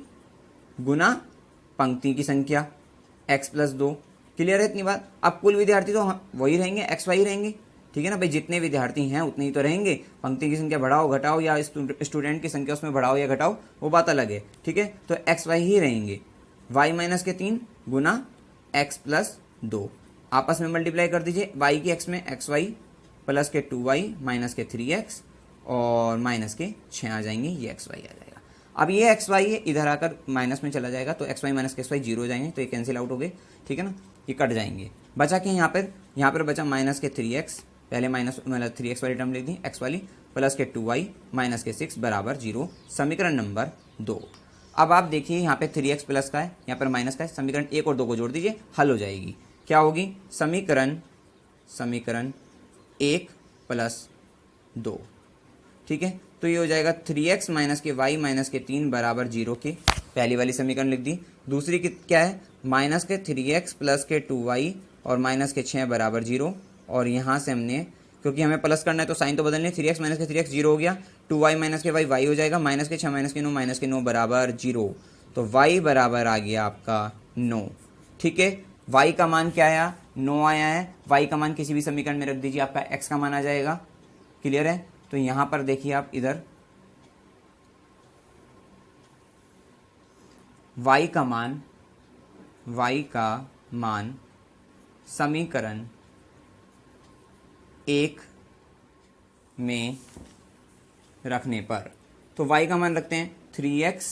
गुना पंक्ति की संख्या x प्लस 2। क्लियर है इतनी बात। अब कुल विद्यार्थी तो वही रहेंगे, XY रहेंगे। ठीक है ना भाई, जितने विद्यार्थी हैं उतने ही तो रहेंगे, पंक्ति की संख्या बढ़ाओ घटाओ या स्टूडेंट की संख्या उसमें बढ़ाओ या घटाओ, वो बात अलग है। ठीक है, तो XY ही रहेंगे, y माइनस के 3 गुना x प्लस 2, आपस में मल्टीप्लाई कर दीजिए, y की x में XY प्लस के 2y माइनस के 3x और माइनस के 6 आ जाएंगे, ये XY आ जाएगा। अब ये XY है, इधर आकर माइनस में चला जाएगा, तो XY माइनस के XY 0 हो जाएंगे, तो ये कैंसिल आउट हो गए। ठीक है ना, ये कट जाएंगे। बचा कि यहाँ पर बचा माइनस के 3x, पहले माइनस मतलब 3x वाली टर्म लिख दी, x वाली, प्लस के 2y माइनस के 6 बराबर 0। समीकरण नंबर 2। अब आप देखिए यहाँ पे 3x प्लस का है, यहाँ पर माइनस का है, समीकरण 1 और 2 को जोड़ दीजिए, हल हो जाएगी। क्या होगी, समीकरण 1 प्लस 2। ठीक है, तो ये हो जाएगा 3x माइनस के y माइनस के 3 बराबर 0 के, पहली वाली समीकरण लिख दी। दूसरी क्या है, माइनस के 3x प्लस के 2y और माइनस के 6 बराबर 0, और यहाँ से हमने, क्योंकि हमें प्लस करना है तो साइन तो बदलने, 3x माइनस के 3x 0 हो गया, 2y माइनस के y हो जाएगा, माइनस के 6 माइनस के 9 बराबर 0, तो y बराबर आ गया आपका 9। ठीक है, y का मान क्या आया, 9 आया है। y का मान किसी भी समीकरण में रख दीजिए, आपका x का मान आ जाएगा। क्लियर है, तो यहाँ पर देखिए आप इधर y का मान समीकरण 1 में रखने पर, तो y का मान रखते हैं 3x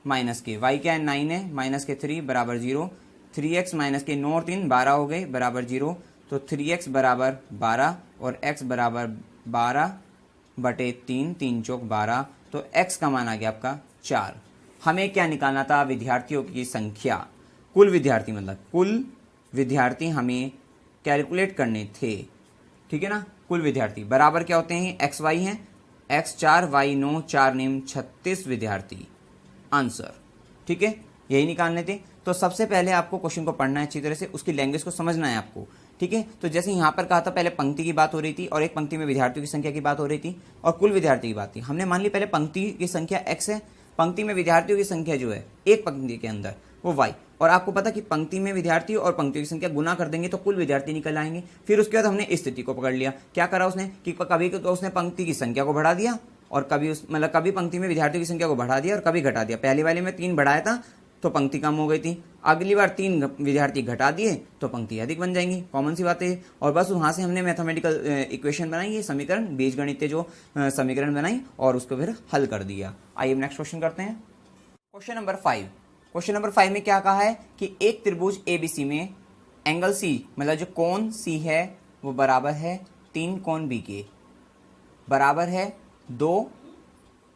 माइनस के, y क्या है 9 है, माइनस के 3 बराबर 0, 3x माइनस के 9 और 3 12 हो गए बराबर 0, तो 3x बराबर 12 और x बराबर 12 बटे 3, 3 चौक 12, तो x का मान आ गया आपका 4। हमें क्या निकालना था, विद्यार्थियों की संख्या, कुल विद्यार्थी, मतलब कुल विद्यार्थी हमें कैलकुलेट करने थे। ठीक है ना, कुल विद्यार्थी बराबर क्या होते हैं, XY हैं, x 4 y 9 4 नेम 36 विद्यार्थी, आंसर। ठीक है, यही निकालने थे। तो सबसे पहले आपको क्वेश्चन को पढ़ना है अच्छी तरह से, उसकी लैंग्वेज को समझना है आपको, ठीक है। तो जैसे यहाँ पर कहा था पहले पंक्ति की बात हो रही थी और एक पंक्ति में विद्यार्थियों की संख्या की बात हो रही थी और कुल विद्यार्थी की बात थी। हमने मान ली पहले पंक्ति की संख्या x है, पंक्ति में विद्यार्थियों की संख्या जो है एक पंक्ति के अंदर वो y, और आपको पता कि पंक्ति में विद्यार्थी और पंक्तियों की संख्या गुना कर देंगे तो कुल विद्यार्थी निकल आएंगे। फिर उसके बाद हमने इस स्थिति को पकड़ लिया, क्या करा उसने कि कभी तो उसने पंक्ति की संख्या को बढ़ा दिया और कभी मतलब कभी पंक्ति में विद्यार्थियों की संख्या को बढ़ा दिया और कभी घटा दिया। पहली वाले में 3 बढ़ाया था तो पंक्ति कम हो गई थी, अगली बार 3 विद्यार्थी घटा दिए तो पंक्ति अधिक बन जाएंगी, कॉमन सी बात है। और बस वहां से हमने मैथमेटिकल इक्वेशन बनाई, ये समीकरण बीजगणितीय जो समीकरण बनाई और उसको फिर हल कर दिया। आइए नेक्स्ट क्वेश्चन करते हैं। Question number 5। क्वेश्चन नंबर 5 में क्या कहा है कि एक त्रिभुज ABC में एंगल C मतलब जो कोण C है वो बराबर है 3 कोण B के, बराबर है 2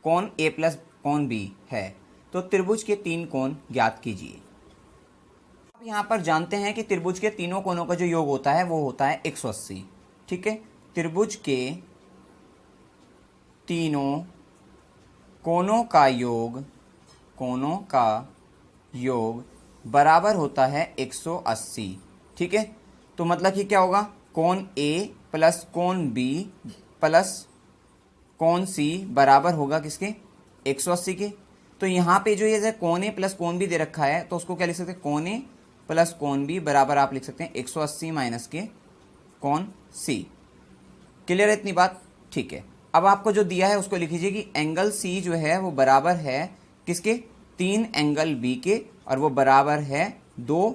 कोण A प्लस कोण B है। तो त्रिभुज के 3 कोण ज्ञात कीजिए। अब यहाँ पर जानते हैं कि त्रिभुज के तीनों कोणों का जो योग होता है वो होता है 180, ठीक है। त्रिभुज के तीनों कोणों का योग बराबर होता है 180, ठीक है। तो मतलब कि क्या होगा, कोण A प्लस कोण B प्लस कोण C बराबर होगा किसके, 180 के। तो यहाँ पे जो ये कोण A प्लस कोण B दे रखा है तो उसको क्या लिख सकते हैं, कोण A प्लस कोण B बराबर आप लिख सकते हैं 180 माइनस के कोण C। क्लियर है इतनी बात, ठीक है। अब आपको जो दिया है उसको लिख लीजिए कि एंगल C जो है वो बराबर है किसके, 3 एंगल B के, और वो बराबर है 2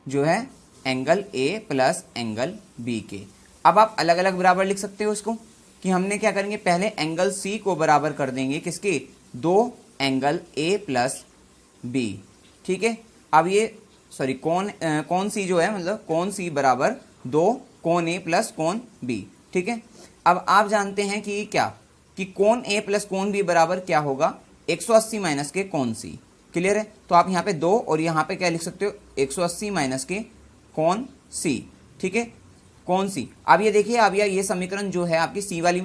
जो है angle A plus angle B के। अब आप अलग अलग बराबर लिख सकते हो इसको, कि हमने क्या करेंगे, पहले एंगल C को बराबर कर देंगे किसके, 2 एंगल A प्लस B, ठीक है। अब ये सॉरी कोण C जो है मतलब कोण C बराबर 2 कोण A प्लस कोण B, ठीक है। अब आप जानते हैं कि क्या, कि कोण A प्लस कोण B बराबर क्या होगा, 180 माइनस के कोण C। क्लियर है, तो आप यहाँ पे 2 और यहाँ पे क्या लिख सकते हो, 180 माइनस के कोण C, ठीक है, कोण C। अब ये देखिए, अब ये समीकरण जो है आपकी C वाली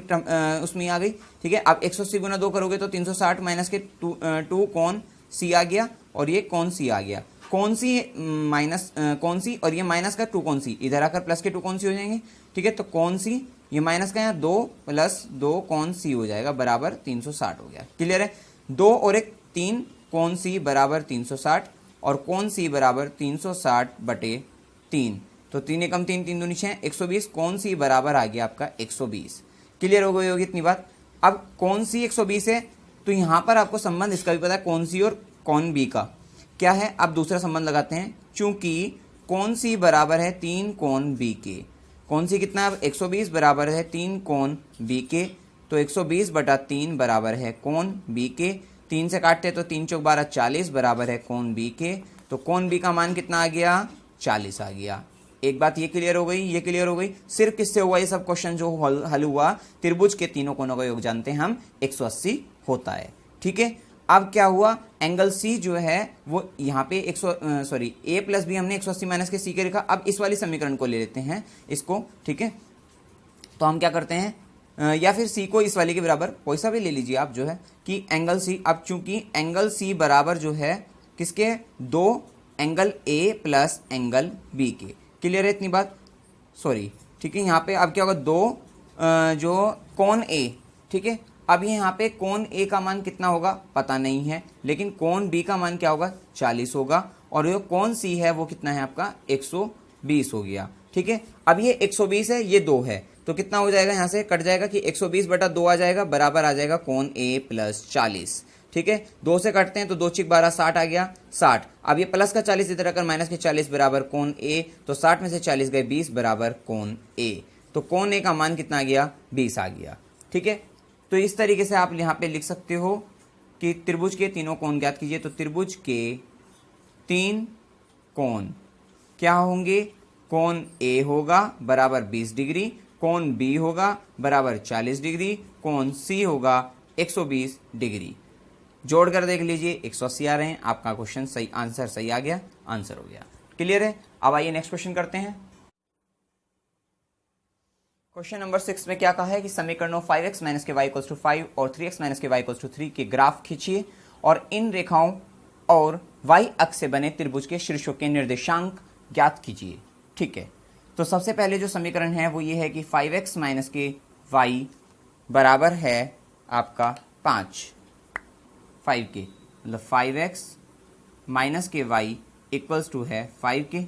उसमें आ गई, ठीक है। अब 180 गुना 2 करोगे तो 360 माइनस के 2 कोण C आ गया और ये कोण C आ गया। कोण C माइनस कोण C और ये माइनस का 2 कोण C, इधर आकर प्लस के 2 कोण C हो जाएंगे, ठीक है। तो कोण C ये माइनस का यहाँ 2 प्लस 2 कोण C हो जाएगा बराबर 360 हो गया। क्लियर है, 2 और 1 3 कोण C बराबर 360 और कोण C बराबर 360 बटे 3, तो 3 एकम 3 3 दूनी 6 120, कोण C बराबर आ गया आपका 120। क्लियर हो गई होगी इतनी बात। अब कोण C 120 है तो यहाँ पर आपको संबंध इसका भी पता है, कोण C और कोण B का क्या है। अब दूसरा संबंध लगाते हैं, चूंकि कोण C बराबर है 3 कोण B के, कोण C कितना है, 120 बराबर है 3 कोण B के, तो 120 बटा 3 बराबर है कोण B के। 3 से काटते तो 3 चौक 12 40 बराबर है कोण B के, तो कोण B का मान कितना आ गया, 40 आ गया। एक बात ये क्लियर हो गई, ये क्लियर हो गई। सिर्फ किससे हुआ ये सब क्वेश्चन जो हल हुआ, त्रिभुज के तीनों कोणों का योग जानते हैं हम 180 होता है, ठीक है। अब क्या हुआ, एंगल C जो है वो यहाँ पे A प्लस B हमने 180 माइनस के C के लिखा। अब इस वाली समीकरण को ले लेते हैं इसको, ठीक है। तो हम क्या करते हैं, या फिर C को इस वाले के बराबर कोई सा भी ले लीजिए आप, जो है कि एंगल C, अब चूंकि एंगल C बराबर जो है किसके, 2 angle A plus angle B के। क्लियर है इतनी बात, सॉरी, ठीक है। यहाँ पे अब क्या होगा, 2 जो कोण A, ठीक है। अब यहाँ पे कोण A का मान कितना होगा पता नहीं है, लेकिन कोण B का मान क्या होगा, 40 होगा, और जो कोण C है वो कितना है आपका 120 हो गया, ठीक है। अब ये 120 है, ये 2 है, तो कितना हो जाएगा, यहाँ से कट जाएगा कि 120 बटा 2 आ जाएगा, बराबर आ जाएगा कोण A प्लस 40, ठीक है। 2 से कटते हैं तो 2 चिक 12 60 आ गया, 60। अब ये प्लस का 40 इधर आकर माइनस के 40 बराबर कोण A, तो 60 में से 40 गए 20 बराबर कोण A, तो कोण A का मान कितना आ गया, 20 आ गया, ठीक है। तो इस तरीके से आप यहाँ पे लिख सकते हो कि त्रिभुज के तीनों कोण ज्ञात कीजिए। तो त्रिभुज के 3 कोण क्या होंगे, कोण A होगा बराबर 20 डिग्री, कोण B होगा बराबर 40 डिग्री, कोण C होगा 120 डिग्री। जोड़कर देख लीजिए 180 आ रहे हैं, आपका क्वेश्चन सही, आंसर सही आ गया, आंसर हो गया। क्लियर है, अब आइए नेक्स्ट क्वेश्चन करते हैं। क्वेश्चन नंबर 6 में क्या कहा है कि समीकरणों 5x माइनस के y इक्वल्स टू 5 और 3x माइनस के y इक्वल्स टू 3 के ग्राफ खींचिए और इन रेखाओं और y अक्ष से बने त्रिभुज के शीर्षों के निर्देशांक ज्ञात कीजिए। ठीक है, तो सबसे पहले जो समीकरण है वो ये है कि 5x माइनस के y बराबर है आपका 5 के, मतलब 5x माइनस के y इक्वल्स टू है 5 के।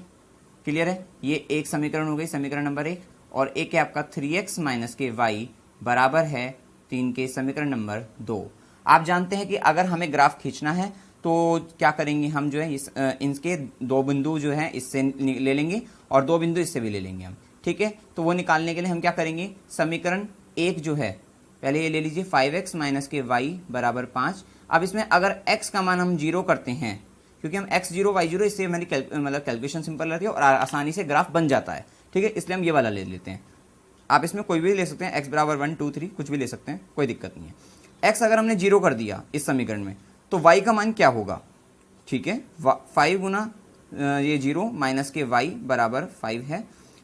क्लियर है, ये एक समीकरण हो गई, समीकरण नंबर 1। और एक है आपका 3x माइनस के y बराबर है 3 के, समीकरण नंबर 2। आप जानते हैं कि अगर हमें ग्राफ खींचना है तो क्या करेंगे हम, जो है इनके दो बिंदु जो है इससे ले लेंगे और दो बिंदु इससे भी ले लेंगे हम। ठीक है, तो वो निकालने के लिए हम क्या करेंगे, समीकरण 1 जो है पहले ये ले लीजिए, 5x माइनस के y बराबर 5। अब इसमें अगर x का मान हम 0 करते हैं, क्योंकि हम x0 y0, इससे हमारी मतलब कैलकुलेशन सिंपल रहती है और आसानी से ग्राफ बन जाता है। ठीक है, इसलिए हम ये वाला ले लेते हैं। आप इसमें कोई भी ले सकते हैं, x बराबर 1 2 3 कुछ भी ले सकते हैं, कोई दिक्कत नहीं है। x अगर हमने 0 कर दिया इस समीकरण में तो y का मान क्या होगा। ठीक है, 5 गुना ये 0 माइनस के y बराबर 5 है,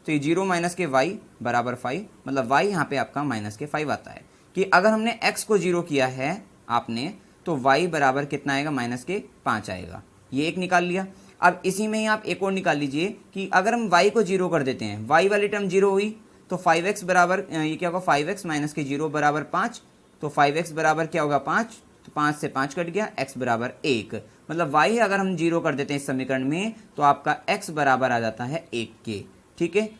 तो ये 0 माइनस के y बराबर 5, मतलब y यहाँ पे आपका माइनस के 5 आता है। कि अगर हमने x को 0 किया है आपने, तो y बराबर कितना आएगा, माइनस के 5 आएगा। ये एक निकाल लिया। अब इसी में ही आप एक और निकाल लीजिए कि अगर हम y को 0 कर देते हैं, y वाली टर्म 0 हुई तो 5x बराबर ये क्या होगा, 5x माइनस के 0 बराबर 5, तो 5x बराबर क्या होगा 5, तो 5 से 5 कट गया, x बराबर 1। मतलब y अगर हम 0 कर देते हैं इस समीकरण में तो आपका x बराबर आ जाता है 1 के। ठीक है,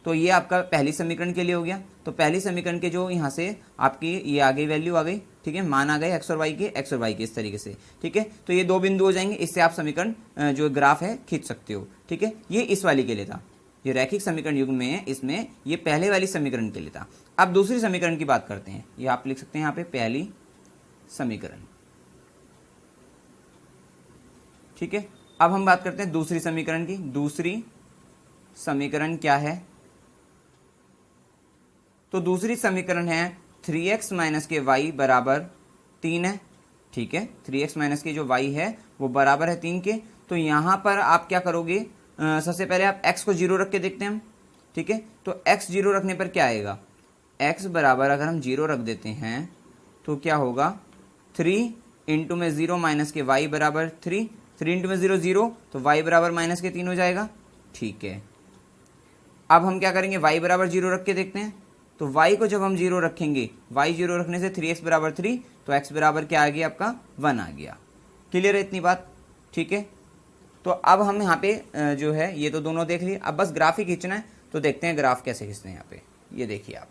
तो ये आपका पहली समीकरण के लिए हो गया। तो पहली समीकरण के जो यहाँ से आपकी ये आ गई, वैल्यू आ गई। ठीक है, मान आ गए x और y के इस तरीके से। ठीक है, तो ये दो बिंदु हो जाएंगे, इससे आप समीकरण जो ग्राफ है खींच सकते हो। ठीक है, ये इस वाली के लिए था, ये रैखिक समीकरण युग्म में इसमें ये पहले वाली समीकरण के लिए था। अब दूसरी समीकरण की बात करते हैं, ये आप लिख सकते हैं यहाँ पे पहली समीकरण। ठीक है, अब हम बात करते हैं दूसरी समीकरण की। दूसरी समीकरण क्या है, तो दूसरी समीकरण है 3x माइनस के y बराबर 3 है। ठीक है, 3x माइनस के जो y है वो बराबर है 3 के। तो यहाँ पर आप क्या करोगे, सबसे पहले आप x को 0 रख के देखते हैं हम। ठीक है, तो x 0 रखने पर क्या आएगा, x बराबर अगर हम 0 रख देते हैं तो क्या होगा, 3 इंटू में 0 माइनस के y बराबर 3, 3 इंटू में 0 0, तो y बराबर माइनस के 3 हो जाएगा। ठीक है, अब हम क्या करेंगे, y बराबर 0 रख के देखते हैं। तो y को जब हम 0 रखेंगे, y 0 रखने से 3x बराबर 3, तो x बराबर क्या आ गया आपका 1 आ गया। क्लियर है इतनी बात। ठीक है, तो अब हम यहाँ पे जो है ये तो दोनों देख लिए, अब बस ग्राफ ही खींचना है। तो देखते हैं ग्राफ कैसे खींचते हैं। यहाँ पे ये देखिए आप,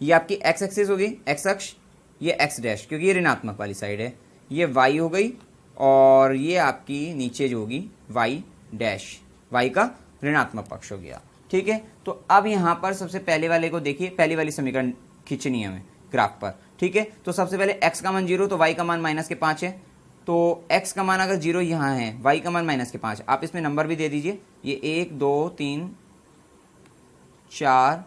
ये आपकी x एक्सिस होगी, x अक्ष, ये x डैश क्योंकि ये ऋणात्मक वाली साइड है, ये y हो गई, और ये आपकी नीचे जो होगी y डैश, y का ऋणात्मक पक्ष हो गया। ठीक है, तो अब यहाँ पर सबसे पहले वाले को देखिए, पहली वाली समीकरण खींचनी है हमें ग्राफ पर। ठीक है, तो सबसे पहले x का मान 0, तो y का मान माइनस के 5 है। तो x का मान अगर 0 यहाँ है, y का मान माइनस के 5, आप इसमें नंबर भी दे दीजिए, ये 1 2 3 4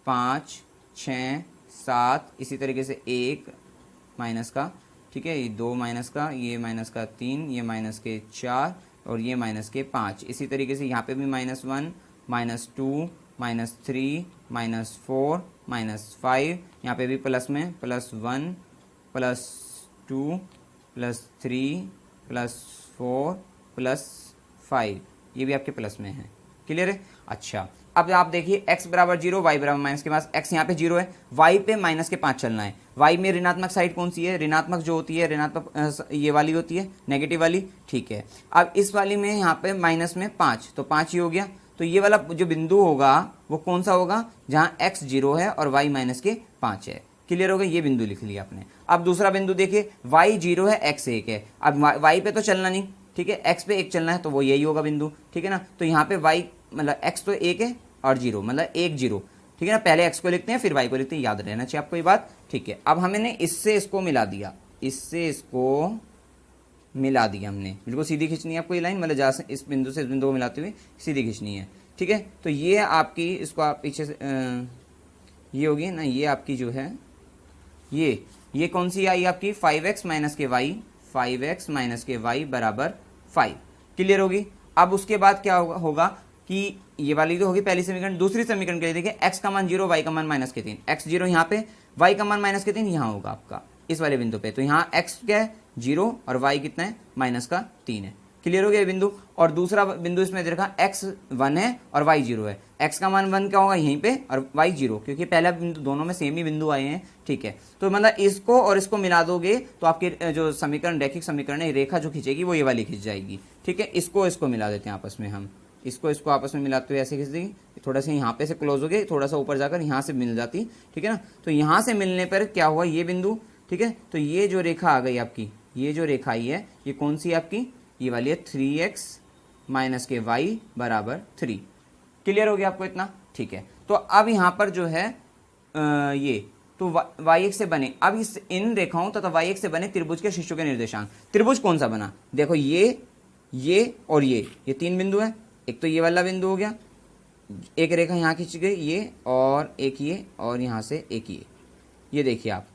5 6 7, इसी तरीके से 1 माइनस का, ठीक है, ये 2 माइनस का, ये माइनस का 3, ये माइनस के 4 और ये माइनस के 5। इसी तरीके से यहाँ पे भी -1 -2 -3 -4 -5, यहाँ पे भी प्लस में +1 +2 +3 +4 +5, ये भी आपके प्लस में है। क्लियर है। अच्छा, अब आप देखिए x बराबर 0, y बराबर माइनस के 5, x यहाँ पे 0 है, y पे माइनस के 5 चलना है। y में ऋणात्मक साइड कौन सी है, ऋणात्मक जो होती है, ऋणात्मक ये वाली होती है, नेगेटिव वाली। ठीक है, अब इस वाली में यहाँ पे माइनस में 5, तो 5 ही हो गया। तो ये वाला जो बिंदु होगा वो कौन सा होगा, जहाँ x 0 है और y माइनस के 5 है। क्लियर हो गया, ये बिंदु लिख लिया आपने। अब दूसरा बिंदु देखिए, y 0 है, x 1 है। अब y पे तो चलना नहीं, ठीक है, x पे 1 चलना है, तो वो यही होगा बिंदु। ठीक है ना, तो यहाँ पे y मतलब x तो 1 है और 0 मतलब 1 0। ठीक है ना, पहले x को लिखते हैं फिर y को लिखते हैं, याद रहना चाहिए आपको ये बात। ठीक है, अब हमने इससे इसको मिला दिया, इससे इसको मिला दिया हमने, बिल्कुल सीधी खींचनी है आपको ये लाइन, मतलब जहाँ से इस बिंदु से इस बिंदु को मिलाते हुए सीधी खींचनी है। ठीक है, तो ये आपकी, इसको आप पीछे से ये होगी ना, ये आपकी जो है ये कौन सी आई आपकी, 5x माइनस के y, 5x माइनस के y बराबर 5। क्लियर होगी। अब उसके बाद क्या होगा कि ये वाली तो होगी पहली समीकरण। दूसरी समीकरण के लिए देखिए, x का मान 0, y का मान -3, x 0 यहाँ पे, y का मान -3 यहाँ होगा आपका। इस वाले बिंदु पे। तो यहाँ x क्या है 0 और y कितना है -3 है। क्लियर हो गया ये बिंदु। और दूसरा बिंदु इसमें दे रखा x 1 है और y 0 है। x का मान 1 क्या होगा यहीं पे और y 0, क्योंकि पहला बिंदु दोनों में सेम ही बिंदु आए हैं। ठीक है, तो मतलब इसको और इसको मिला दोगे तो आपके जो समीकरण रैखिक समीकरण है, रेखा जो खींचेगी वो ये वाली खींच जाएगी। ठीक है, इसको मिला देते हैं आपस में, हम इसको आपस में मिलाते हुए ऐसे खींच देंगे। थोड़ा सा यहाँ पे से क्लोज हो गए, थोड़ा सा ऊपर जाकर यहाँ से मिल जाती। ठीक है ना, तो यहाँ से मिलने पर क्या हुआ ये बिंदु। ठीक है, तो ये जो रेखा आ गई आपकी, ये जो रेखा आई है ये कौन सी है आपकी, ये वाली है 3x माइनस के y बराबर 3। क्लियर हो गया आपको इतना। ठीक है, तो अब यहाँ पर जो है ये तो y से बने, अब इस इन रेखाओं तथा y से बने त्रिभुज के शीर्षों के निर्देशांक। त्रिभुज कौन सा बना, देखो ये और ये 3 बिंदु है। एक तो ये वाला बिंदु हो गया, एक रेखा यहाँ खींच गई ये, और एक ये, और यहाँ से एक ये देखिए आप,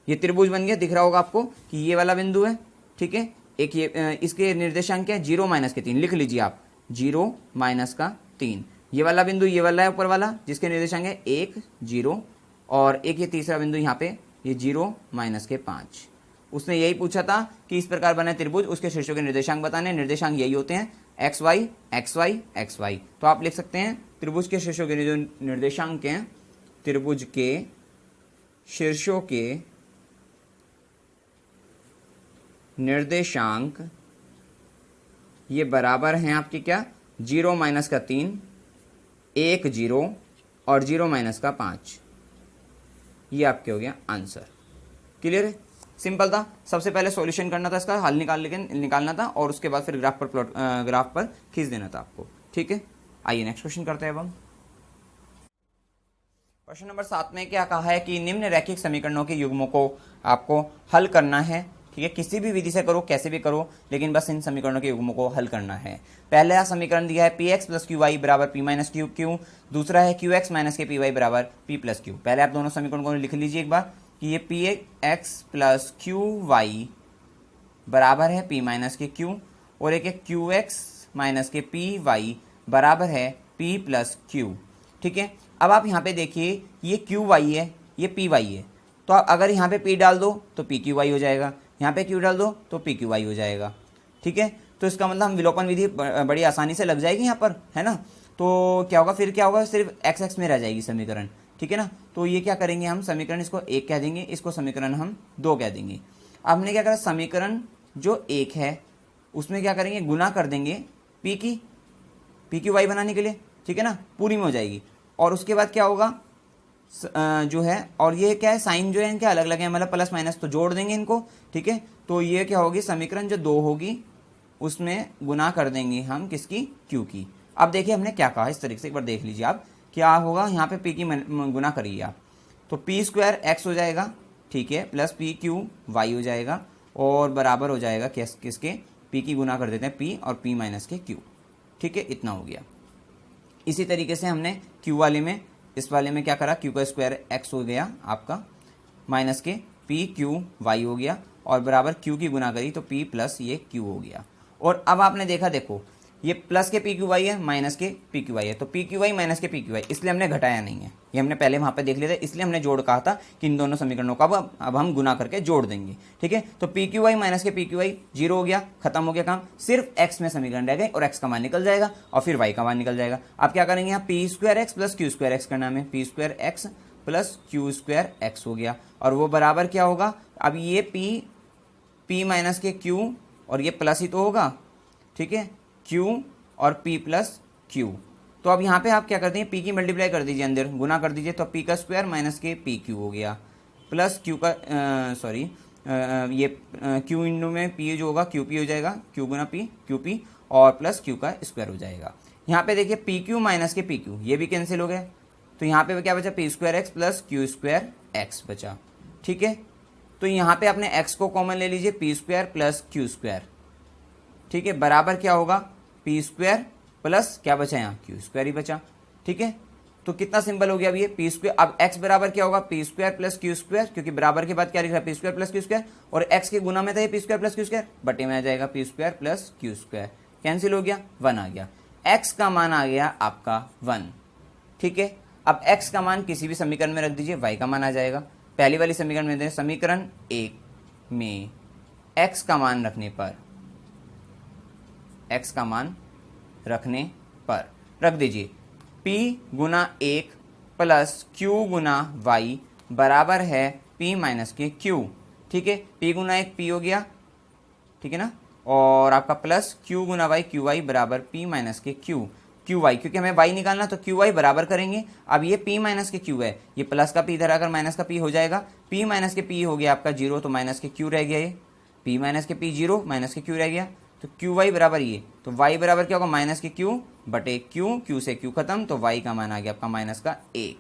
ये त्रिभुज बन गया। दिख रहा होगा आपको कि ये वाला बिंदु है। ठीक है, एक ये इसके निर्देशांक क्या है 0 - 3, लिख लीजिए आप 0 - 3। ये वाला बिंदु ये वाला है ऊपर वाला, जिसके निर्देशांक है 1 0, और एक ये तीसरा बिंदु यहाँ पे ये 0 - 5। उसने यही पूछा था कि इस प्रकार बने त्रिभुज, उसके शीर्षों के निर्देशांक बताने। निर्देशांक यही होते हैं xy xy xy। तो आप लिख सकते हैं त्रिभुज के शीर्षों के जो निर्देशांक हैं, त्रिभुज के शीर्षों के निर्देशांक ये बराबर हैं आपके क्या 0 - 3, 1 0 और 0 - 5। ये आपके हो गया आंसर। क्लियर है, सिंपल था। सबसे पहले सॉल्यूशन करना था, इसका हल निकालना था, और उसके बाद फिर ग्राफ पर खींच देना था आपको। ठीक है, आइए नेक्स्ट क्वेश्चन करते हैं अब हम। क्वेश्चन नंबर 7 में क्या कहा है कि निम्न रैखिक समीकरणों के युग्मों को आपको हल करना है। ठीक है, किसी भी विधि से करो, कैसे भी करो, लेकिन बस इन समीकरणों के युग्मों को हल करना है। पहला समीकरण दिया है px + qy बराबर p - q। दूसरा है qx - के py बराबर p + q। पहले आप दोनों समीकरण को लिख लीजिए एक बार कि ये px + qy बराबर है p - के q, और एक है qx - के py बराबर है p + q। ठीक है, अब आप यहाँ पे देखिए ये qy है, ये py है, तो अगर यहाँ पे p डाल दो तो pqy हो जाएगा, यहाँ पे q डाल दो तो pqy हो जाएगा। ठीक है, तो इसका मतलब हम विलोपन विधि बड़ी आसानी से लग जाएगी यहाँ पर, है ना। तो क्या होगा, फिर क्या होगा, सिर्फ x में रह जाएगी समीकरण। ठीक है ना, तो ये क्या करेंगे हम, समीकरण इसको 1 कह देंगे, इसको समीकरण हम 2 कह देंगे। अब हमने क्या करा, समीकरण जो 1 है उसमें क्या करेंगे, गुना कर देंगे pqy बनाने के लिए। ठीक है ना, पूरी में हो जाएगी। और उसके बाद क्या होगा जो है, और ये क्या है, साइन जो है इनके अलग अलग है, मतलब प्लस माइनस, तो जोड़ देंगे इनको। ठीक है, तो ये क्या होगी, समीकरण जो 2 होगी उसमें गुना कर देंगे हम किसकी, q की। अब देखिए हमने क्या कहा, इस तरीके से एक बार देख लीजिए आप क्या होगा। यहाँ पे p की गुना करिए आप, तो p² x हो जाएगा। ठीक है, प्लस pq y हो जाएगा, और बराबर हो जाएगा किसके, p की गुना कर देते हैं p और p - के q। ठीक है, इतना हो गया। इसी तरीके से हमने q वाले में, इस वाले में क्या करा, q² x हो गया आपका, माइनस के pq y हो गया, और बराबर q की गुना करी तो p प्लस ये q हो गया। और अब आपने देखा, देखो ये प्लस के pqy है, माइनस के pqy है, तो pqy माइनस के pqy, इसलिए हमने घटाया नहीं है, ये हमने पहले वहाँ पे देख लिया था, इसलिए हमने जोड़ कहा था कि इन दोनों समीकरणों का अब हम गुना करके जोड़ देंगे। ठीक है, तो pqy माइनस के pqy 0 हो गया, खत्म हो गया काम, सिर्फ x में समीकरण रह गए, और x का मान निकल जाएगा और फिर y का मान निकल जाएगा। अब क्या करेंगे, यहाँ p² x + q² x करना है, p² x + q² x हो गया, और वो बराबर क्या होगा, अब ये p माइनस के q, और ये प्लस ही तो होगा। ठीक है, q और p + q। तो अब यहाँ पे आप क्या करते हैं, p की मल्टीप्लाई कर दीजिए, अंदर गुना कर दीजिए, तो p का स्क्वायर माइनस के pq हो गया, प्लस q का ये q इंटू में p जो होगा qp हो जाएगा, q गुना p qp, और प्लस q का स्क्वायर हो जाएगा। यहाँ पे देखिए pq माइनस के pq ये भी कैंसिल हो गए, तो यहाँ पे क्या बचा, p² x + q² x बचा। ठीक है, तो यहाँ पे आपने x को कॉमन ले लीजिए, p² + q²। ठीक है, बराबर क्या होगा, p² प्लस क्या बचा, यहाँ q² ही बचा। ठीक है, तो कितना सिंपल हो गया अब ये p²। अब x बराबर क्या होगा, p² + q², क्योंकि बराबर के बाद क्या लिख रहा है, p² + q², और x के गुना में था ये p² + q², बटे में आ जाएगा p² + q², कैंसिल हो गया, 1 आ गया, x का मान आ गया आपका 1। ठीक है, अब x का मान किसी भी समीकरण में रख दीजिए, y का मान आ जाएगा। पहली वाली समीकरण में दें, समीकरण 1 में x का मान रखने पर रख दीजिए p गुना 1 प्लस q गुना y बराबर है p माइनस के q। ठीक है, p गुना 1 p हो गया, ठीक है ना, और आपका प्लस q गुना y क्यू वाई बराबर p माइनस के q क्यू वाई, क्योंकि हमें y निकालना तो क्यू वाई बराबर करेंगे। अब ये p माइनस के q है, ये प्लस का p इधर आकर माइनस का p हो जाएगा, p माइनस के p हो गया आपका 0, तो माइनस के q रह गया, ये p माइनस के p 0 माइनस के q रह गया, तो क्यू वाई बराबर ये, तो y बराबर क्या होगा माइनस के q बटे q से q खत्म, तो y का मान आ गया आपका माइनस का 1।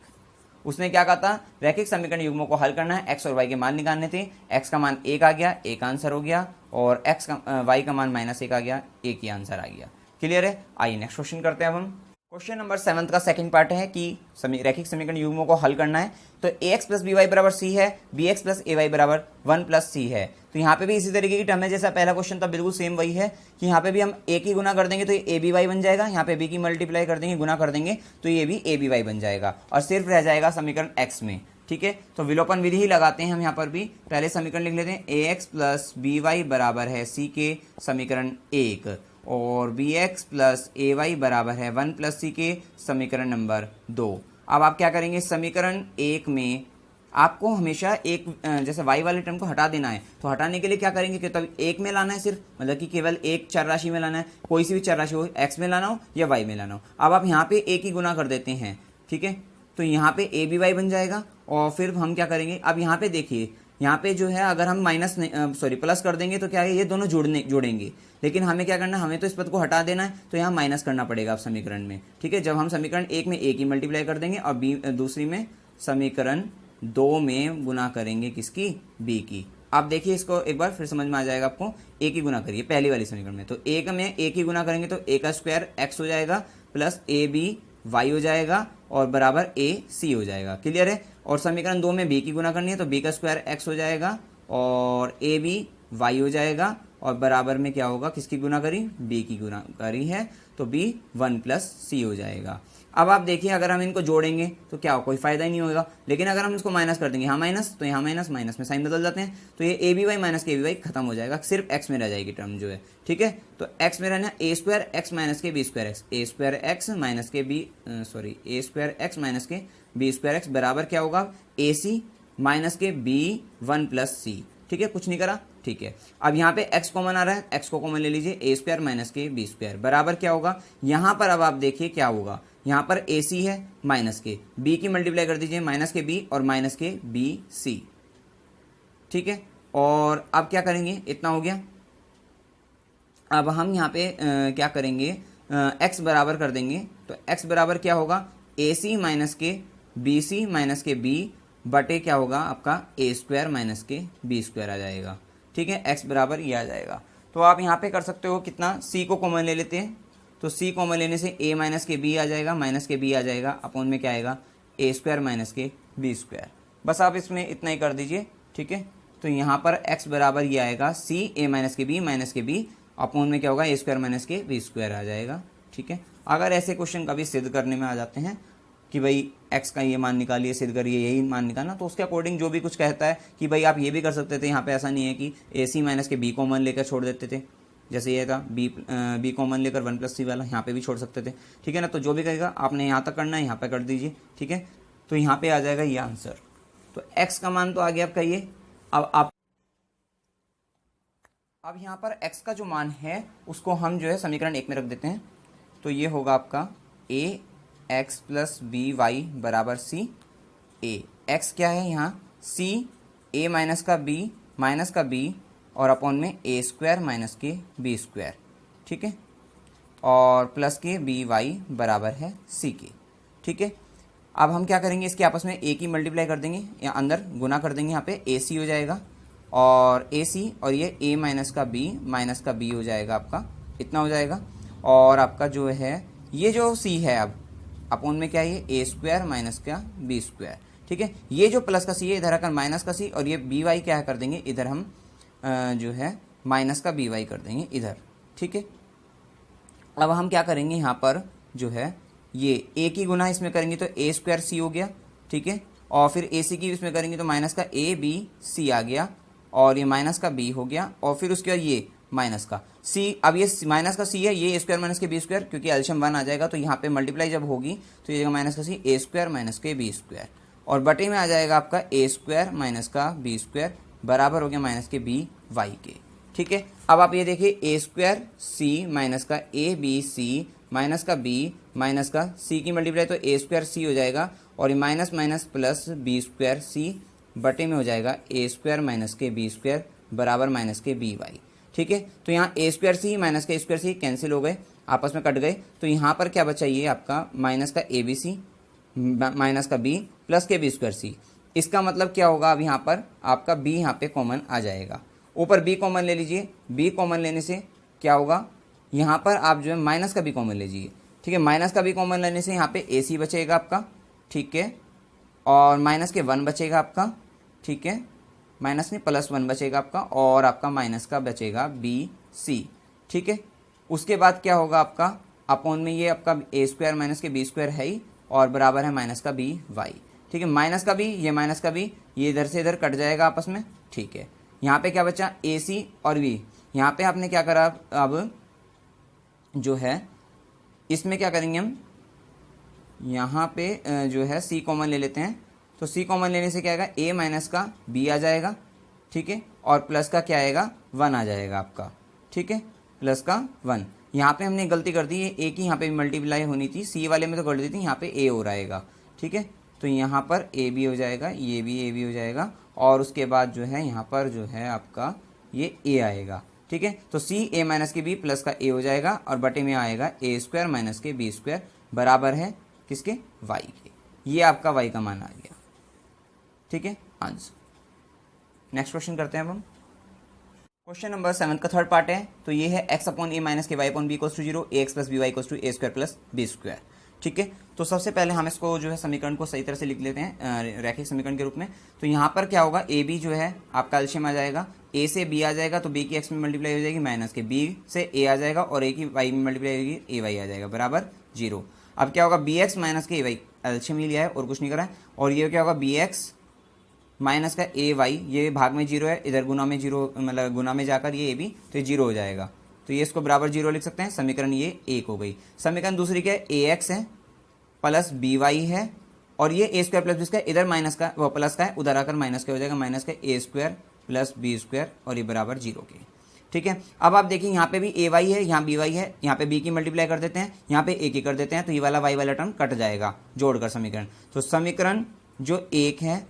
उसने क्या कहा था, रैखिक समीकरण युग्मों को हल करना है, x और y के मान निकालने थे, x का मान 1 आ गया, एक आंसर हो गया, और y का मान -1 आ गया, एक ही आंसर आ गया। क्लियर है? आइए नेक्स्ट क्वेश्चन करते हैं अब हम। क्वेश्चन नंबर 7 का सेकंड पार्ट है कि रैखिक समीकरण युग्मों को हल करना है। तो ax प्लस by बराबर c है, bx प्लस ay बराबर 1 प्लस c है। तो यहाँ पे भी इसी तरीके की टर्म है जैसा पहला क्वेश्चन था, बिल्कुल सेम वही है कि यहाँ पे भी हम a की गुना कर देंगे तो ये aby बन जाएगा, यहाँ पे b की मल्टीप्लाई कर देंगे, गुना कर देंगे तो ये भी aby बन जाएगा, और सिर्फ रह जाएगा समीकरण x में। ठीक है, तो विलोपन विधि ही लगाते हैं हम यहाँ पर भी। पहले समीकरण लिख लेते हैं, ax प्लस by बराबर है c के समीकरण 1, और bx प्लस ay बराबर है 1 प्लस c के समीकरण नंबर 2। अब आप क्या करेंगे, समीकरण 1 में आपको हमेशा एक जैसे y वाले टर्म को हटा देना है, तो हटाने के लिए क्या करेंगे कि तब एक में लाना है सिर्फ, मतलब कि केवल एक चर राशि में लाना है, कोई सी भी चर राशि हो, x में लाना हो या y में लाना हो। अब आप यहाँ पे एक ही गुना कर देते हैं, ठीक है, तो यहाँ पे ए बी वाई बन जाएगा, और फिर हम क्या करेंगे, अब यहाँ पे देखिए, यहाँ पे जो है अगर हम प्लस कर देंगे तो क्या है, ये दोनों जोड़ेंगे, लेकिन हमें क्या करना है, हमें तो इस पद को हटा देना है, तो यहाँ माइनस करना पड़ेगा आप समीकरण में। ठीक है, जब हम समीकरण 1 में a की मल्टीप्लाई कर देंगे और दूसरी में समीकरण 2 में गुना करेंगे किसकी, b की। आप देखिए इसको एक बार फिर समझ में आ जाएगा आपको, a की गुना करिए पहली वाली समीकरण में, तो 1 में a की गुना करेंगे तो a का स्क्वायर x हो जाएगा प्लस ए बी वाई हो जाएगा और बराबर ए सी हो जाएगा। क्लियर है? और समीकरण 2 में b की गुना करनी है तो b का स्क्वायर x हो जाएगा और ए बी वाई हो जाएगा, और बराबर में क्या होगा, किसकी गुना करी, b की गुना करी है, तो b 1 प्लस सी हो जाएगा। अब आप देखिए अगर हम इनको जोड़ेंगे तो क्या हो, कोई फायदा ही नहीं होगा, लेकिन अगर हम इसको माइनस कर देंगे, यहाँ माइनस तो यहाँ माइनस, माइनस में साइन बदल जाते हैं, तो ये ए बी वाई माइनस के बी वाई खत्म हो जाएगा, सिर्फ x में रह जाएगी टर्म जो है। ठीक है, तो x में रहना ए स्क्वायर एक्स माइनस के बी स्क्वायर एक्स, ए स्क्वायर एक्स माइनस के बी ए स्क्वायर एक्स माइनस के बी स्क्वायर एक्स बराबर क्या होगा, ए सी माइनस के बी 1 प्लस सी। ठीक है, कुछ नहीं करा, ठीक है। अब यहाँ पे x कॉमन आ रहा है, x को कॉमन ले लीजिए, ए स्क्वायर माइनस के बी स्क्वायर बराबर क्या होगा, यहाँ पर अब आप देखिए क्या होगा, यहाँ पर ए सी है माइनस के b की मल्टीप्लाई कर दीजिए, माइनस के b और माइनस के बी सी। ठीक है, और अब क्या करेंगे, इतना हो गया। अब हम यहाँ पे क्या करेंगे, x बराबर कर देंगे, तो x बराबर क्या होगा, ए सी माइनस के बी सी माइनस के b बटे क्या होगा आपका ए स्क्वायर माइनस के बी स्क्वायर आ जाएगा। ठीक है, x बराबर ये आ जाएगा। तो आप यहाँ पे कर सकते हो कितना, c को कॉमन ले लेते हैं, तो c कॉमन लेने से a माइनस के b आ जाएगा, माइनस के b आ जाएगा, अपॉन में क्या आएगा, ए स्क्वायर माइनस के बी स्क्वायर। बस आप इसमें इतना ही कर दीजिए। ठीक है, तो यहाँ पर x बराबर ये आएगा c a माइनस के b माइनस के b, अपॉन में क्या होगा, ए स्क्वायर माइनस के बी स्क्वायर आ जाएगा। ठीक है, अगर ऐसे क्वेश्चन कभी सिद्ध करने में आ जाते हैं कि भाई x का ये मान निकालिए, सिद्ध करिए, यही मान निकालना, तो उसके अकॉर्डिंग जो भी कुछ कहता है कि भाई आप ये भी कर सकते थे, यहाँ पे ऐसा नहीं है कि ए सी माइनस के बी कॉमन लेकर छोड़ देते थे, जैसे ये था बी कॉमन लेकर 1 प्लस सी वाला, यहाँ पे भी छोड़ सकते थे। ठीक है ना, तो जो भी कहेगा आपने यहाँ तक करना है, यहाँ पे कर दीजिए। ठीक है, तो यहाँ पे आ जाएगा ये आंसर। तो x का मान तो आ गया आपका ये। अब यहाँ पर x का जो मान है उसको हम जो है समीकरण 1 में रख देते हैं, तो ये होगा आपका a x plus B Y बराबर सी। a x क्या है यहाँ, c a माइनस का b और अपॉन में ए स्क्वायर माइनस के बी स्क्वायर। ठीक है, और प्लस के बी वाई बराबर है c के। ठीक है, अब हम क्या करेंगे, इसके आपस में a की मल्टीप्लाई कर देंगे या अंदर गुना कर देंगे, यहाँ पे ए सी हो जाएगा और ए सी, और ये a माइनस का b हो जाएगा आपका, इतना हो जाएगा। और आपका जो है ये जो c है, अब अपॉन में क्या है, ये ए स्क्वायर माइनस का बी स्क्वायर। ठीक है, ये जो प्लस का c है इधर आकर माइनस का c, और ये बी वाई क्या कर देंगे, इधर हम जो है माइनस का बी वाई कर देंगे इधर। ठीक है, अब हम क्या करेंगे, यहाँ पर जो है ये a की गुना इसमें करेंगे तो ए स्क्वायर सी हो गया। ठीक है, और फिर ए सी की इसमें करेंगे तो माइनस का ए बी सी आ गया और ये माइनस का बी हो गया और फिर उसके बाद ये माइनस का सी। अब ये माइनस का सी है, ये ए स्क्वायर माइनस के बी स्क्वायर, क्योंकि एल्शियम 1 आ जाएगा तो यहाँ पे मल्टीप्लाई जब होगी तो ये जगह माइनस का सी ए स्क्वायर माइनस के बी स्क्वायर और बटे में आ जाएगा आपका ए स्क्वायर माइनस का बी स्क्वायर बराबर हो गया माइनस के बी वाई के। ठीक है, अब आप ये देखिए ए स्क्वायर सी माइनस का ए बी सी माइनस का बी माइनस का सी की मल्टीप्लाई तो ए स्क्वायर सी हो जाएगा और ये minus minus plus B square c बटे में हो जाएगा ए स्क्वायर माइनस के बी स्क्वायर बराबर माइनस के बी वाई। ठीक है, तो यहाँ ए स्क्वायर सी माइनस के स्क्वायर सी कैंसिल हो गए, आपस में कट गए, तो यहाँ पर क्या बचा ये आपका माइनस का ए बी सी माइनस का बी प्लस के बी स्क्वायर सी। इसका मतलब क्या होगा, अब यहाँ पर आपका बी यहाँ पे कॉमन आ जाएगा, ऊपर बी कॉमन ले लीजिए, बी कॉमन लेने से क्या होगा, यहाँ पर आप जो है माइनस का बी कॉमन लीजिए। ठीक है, माइनस का बी कॉमन लेने से यहाँ पे ए सी बचेगा आपका। ठीक है, और माइनस के 1 बचेगा आपका। ठीक है, माइनस नहीं प्लस 1 बचेगा आपका और आपका माइनस का बचेगा बी सी। ठीक है, उसके बाद क्या होगा आपका अपॉन में ये आपका ए स्क्वायर माइनस के बी स्क्वायर है ही और बराबर है माइनस का बी वाई। ठीक है, माइनस का बी ये माइनस का बी ये इधर से इधर कट जाएगा आपस में। ठीक है, यहाँ पे क्या बचा ए सी और बी, यहाँ पे आपने क्या करा, अब जो है इसमें क्या करेंगे हम, यहाँ पे जो है सी कॉमन ले लेते हैं, तो सी कॉमन लेने से क्या आएगा ए माइनस का बी आ जाएगा। ठीक है, और प्लस का क्या आएगा 1 आ जाएगा आपका। ठीक है, प्लस का 1, यहाँ पे हमने गलती कर दी है, ए की यहाँ पे मल्टीप्लाई होनी थी, सी वाले में तो कर दी थी, यहाँ पे ए हो रहेगा। ठीक है, तो यहाँ पर ए बी हो जाएगा, ये भी ए बी हो जाएगा और उसके बाद जो है यहाँ पर जो है आपका ये ए आएगा। ठीक है, तो सी ए माइनस के बी प्लस का ए हो जाएगा और बटे में आएगा ए स्क्वायर माइनस के बी स्क्वायर बराबर है किसके, वाई के। ये आपका वाई का मान आ गया। ठीक है, आंसर। नेक्स्ट क्वेश्चन करते हैं अब हम। क्वेश्चन नंबर 7 का थर्ड पार्ट है, तो ये है x अपॉन ए माइनस के Y upon B equals to 0, A X plus B Y equals to A square plus B square. ठीक है, तो सबसे पहले हम इसको जो है समीकरण को सही तरह से लिख लेते हैं रैखिक समीकरण के रूप में। तो यहाँ पर क्या होगा, ए बी जो है आपका एल्शियम आ जाएगा, ए से बी आ जाएगा तो बी की एक्स में मल्टीप्लाई हो जाएगी माइनस के बी से ए आ जाएगा और ए की वाई में मल्टीप्लाई होगी ए वाई आ जाएगा बराबर 0। अब क्या होगा बी एक्स माइनस के ए वाई, एल्शियम ही लिया है और कुछ नहीं करा है, और ये क्या होगा बी एक्स माइनस का ए वाई, ये भाग में 0 है, इधर गुना में 0 मतलब गुना में जाकर ये ए बी तो ये 0 हो जाएगा, तो ये इसको बराबर 0 लिख सकते हैं। समीकरण ये 1 हो गई। समीकरण दूसरी क्या है, ए एक्स है प्लस बी वाई है और ये ए स्क्वायर प्लस बी स्क्वायर, इधर माइनस का वो प्लस का है, उधर आकर माइनस का हो जाएगा, माइनस का ए स्क्वायर प्लस बी स्क्वायर और ये बराबर 0 के। ठीक है, अब आप देखिए यहाँ पे भी ए वाई है, यहाँ बी वाई है, यहाँ पे बी की मल्टीप्लाई कर देते हैं, यहाँ पे ए की कर देते हैं, तो ये वाला वाई वाला टर्म कट जाएगा जोड़कर समीकरण। तो समीकरण जो 1 है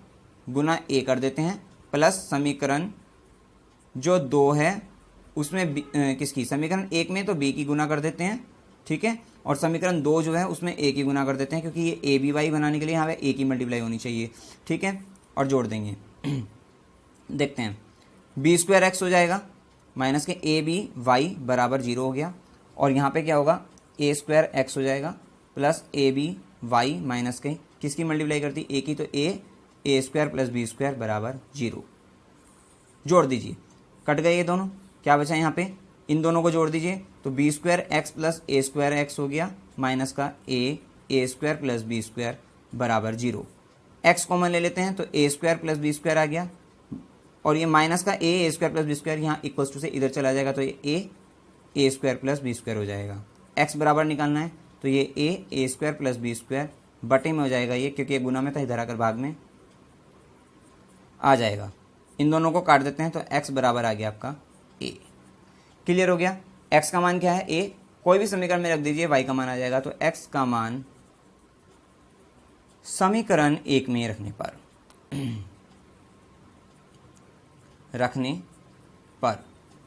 गुना ए कर देते हैं प्लस समीकरण जो 2 है उसमें किसकी, समीकरण 1 में तो बी की गुना कर देते हैं। ठीक है, और समीकरण 2 जो है उसमें ए की गुना कर देते हैं, क्योंकि ये ए बी वाई बनाने के लिए यहाँ पे ए की मल्टीप्लाई होनी चाहिए। ठीक है, और जोड़ देंगे देखते हैं, बी स्क्वायर एक्स हो जाएगा माइनस के ए बी वाई बराबर 0 हो गया, और यहाँ पे क्या होगा ए स्क्वायर एक्स हो जाएगा plus A B Y minus के किसकी मल्टीप्लाई करती ए की, तो A square plus B square बराबर 0। जोड़ दीजिए, कट गए ये दोनों, क्या बचा यहाँ पे, इन दोनों को जोड़ दीजिए तो बी स्क्वायर एक्स प्लस ए स्क्वायर एक्स हो गया माइनस का ए स्क्वायर प्लस बी स्क्वायर बराबर 0। एक्स कॉमन ले लेते हैं तो A square plus B square आ गया और ये माइनस का ए स्क्वायर प्लस बी स्क्वायर यहाँ इक्वल्स टू से इधर चला जाएगा, तो ये ए स्क्वायर प्लस बी स्क्वायर हो जाएगा। एक्स बराबर निकालना है तो ये ए स्क्वायर प्लस बी स्क्वायर बटे में हो जाएगा ये, क्योंकि ये गुना में था, इधर आकर भाग में आ जाएगा। इन दोनों को काट देते हैं तो x बराबर आ गया आपका a। क्लियर हो गया, x का मान क्या है a, कोई भी समीकरण में रख दीजिए y का मान आ जाएगा, तो x का मान समीकरण 1 में रखने पर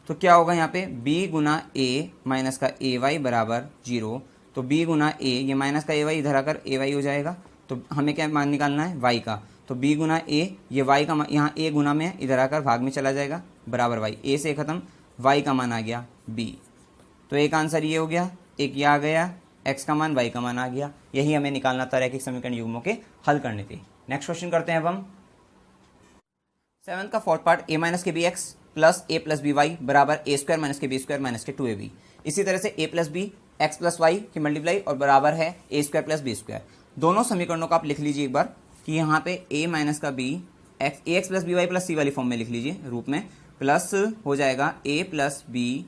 तो क्या होगा यहाँ पे b गुना a माइनस का ए वाई बराबर 0, तो b गुना a, ये माइनस का ए वाई इधर आकर ए वाई हो जाएगा, तो हमें क्या मान निकालना है y का, तो b गुना a, ये y का यहाँ a गुना में है, इधर आकर भाग में चला जाएगा बराबर y, a से खत्म, y का मान आ गया b। तो एक आंसर ये हो गया, एक ये आ गया, x का मान y का मान आ गया। यही हमें निकालना था रैखिक समीकरण युग्मों के हल करने थे। नेक्स्ट क्वेश्चन करते हैं अब हम 7 का फोर्थ पार्ट, a माइनस के B X plus A plus B Y बराबर ए स्क्वायर माइनस के बी स्क्वायर माइनस के 2ab। इसी तरह से a plus B X plus Y की मल्टीप्लाई और बराबर है A square plus B square. दोनों समीकरणों को आप लिख लीजिए एक बार, कि यहाँ पे a माइनस का b x plus B y plus c वाली फॉर्म में लिख लीजिए रूप में, प्लस हो जाएगा a प्लस बी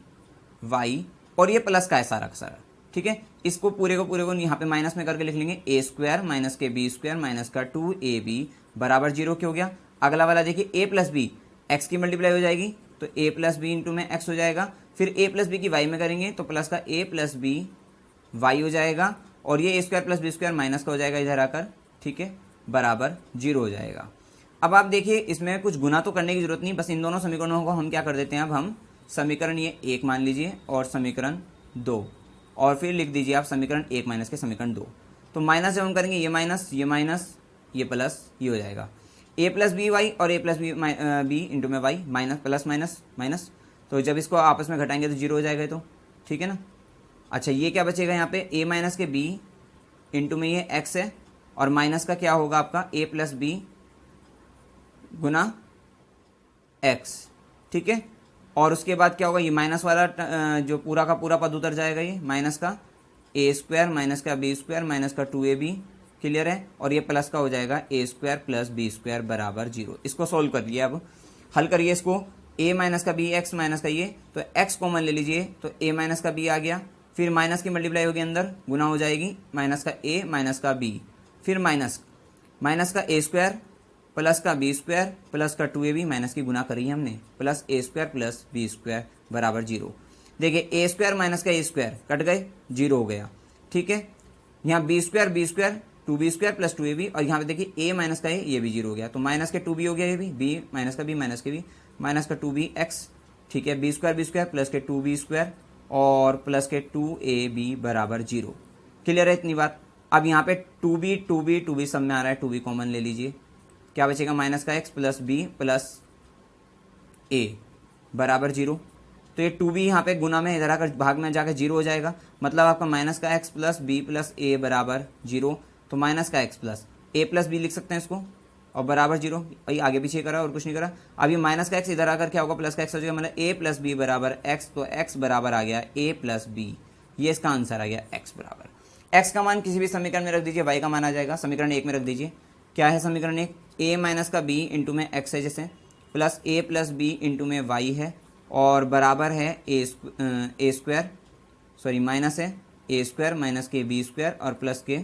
वाई, और ये प्लस का है सारा का सारा, ठीक है। इसको पूरे को यहाँ पे माइनस में करके लिख लेंगे a स्क्वायर माइनस के बी स्क्वायर माइनस का 2ab बराबर 0 क्या हो गया। अगला वाला देखिए a प्लस बी एक्स की मल्टीप्लाई हो जाएगी तो a प्लस बी इंटू में x हो जाएगा, फिर a प्लस बी की y में करेंगे तो प्लस का a प्लस बी वाई हो जाएगा, और ये a square plus B square minus का हो जाएगा इधर आकर, ठीक है, बराबर 0 हो जाएगा। अब आप देखिए इसमें कुछ गुना तो करने की जरूरत नहीं, बस इन दोनों समीकरणों को हम क्या कर देते हैं, अब हम समीकरण ये 1 मान लीजिए और समीकरण 2, और फिर लिख दीजिए आप समीकरण 1 माइनस के समीकरण 2। तो माइनस जब हम करेंगे ये माइनस ये प्लस ये हो जाएगा a प्लस बी वाई और a प्लस बी इंटू में Y minus plus minus minus, तो जब इसको आपस में घटाएंगे तो 0 हो जाएगा, तो ठीक है ना। अच्छा ये क्या बचेगा यहाँ पे a माइनस के b इंटू में ये x है, और माइनस का क्या होगा आपका a प्लस बी गुना x, ठीक है। और उसके बाद क्या होगा, ये माइनस वाला जो पूरा का पूरा पद उतर जाएगा, ये माइनस का a स्क्वायर माइनस का b स्क्वायर माइनस का 2ab, क्लियर है, और ये प्लस का हो जाएगा a square plus B square बराबर 0। इसको सोल्व कर लिया, अब हल करिए इसको, a माइनस का b x माइनस का ये, तो x कॉमन ले लीजिए तो a माइनस का b आ गया, फिर माइनस की मल्टीप्लाई होगी अंदर गुना हो जाएगी माइनस का a माइनस का b, फिर माइनस का a स्क्वायर प्लस का बी स्क्वायर प्लस का 2ab माइनस की गुना करी हमने, plus a square plus B square बराबर 0। देखिए a स्क्वायर माइनस का a स्क्वायर कट गए 0 हो गया, ठीक है। यहाँ B square 2b square plus 2ab, और यहाँ पे देखिए a माइनस का a ये भी 0 हो गया, तो माइनस के 2b हो गया, ये भी b माइनस का b माइनस के b माइनस का 2bx, ठीक है, बी स्क्वायर प्लस के 2b स्क्वायर और प्लस के 2ab बराबर 0, क्लियर है इतनी बात। अब यहाँ पे 2b सब में आ रहा है, 2b कॉमन ले लीजिए, क्या बचेगा माइनस का x plus b plus a बराबर 0, तो ये 2b यहाँ पे गुना में इधर आकर भाग में जाकर 0 हो जाएगा, मतलब आपका माइनस का x plus b plus a बराबर 0, तो माइनस का x plus a plus b लिख सकते हैं इसको, और बराबर 0, भाई आगे पीछे करा और कुछ नहीं करा। अब ये माइनस का x इधर आकर क्या होगा, प्लस का x हो जाएगा, मतलब a प्लस बी बराबर x, तो x बराबर आ गया a प्लस b, ये इसका आंसर आ गया x बराबर। x का मान किसी भी समीकरण में रख दीजिए, y का मान आ जाएगा समीकरण 1 में रख दीजिए, क्या है समीकरण 1, a माइनस का b इंटू में x है जैसे, plus a plus B into में y है, और बराबर है a स्क्वायर सॉरी माइनस है a स्क्वायर माइनस के बी स्क्वायर और प्लस के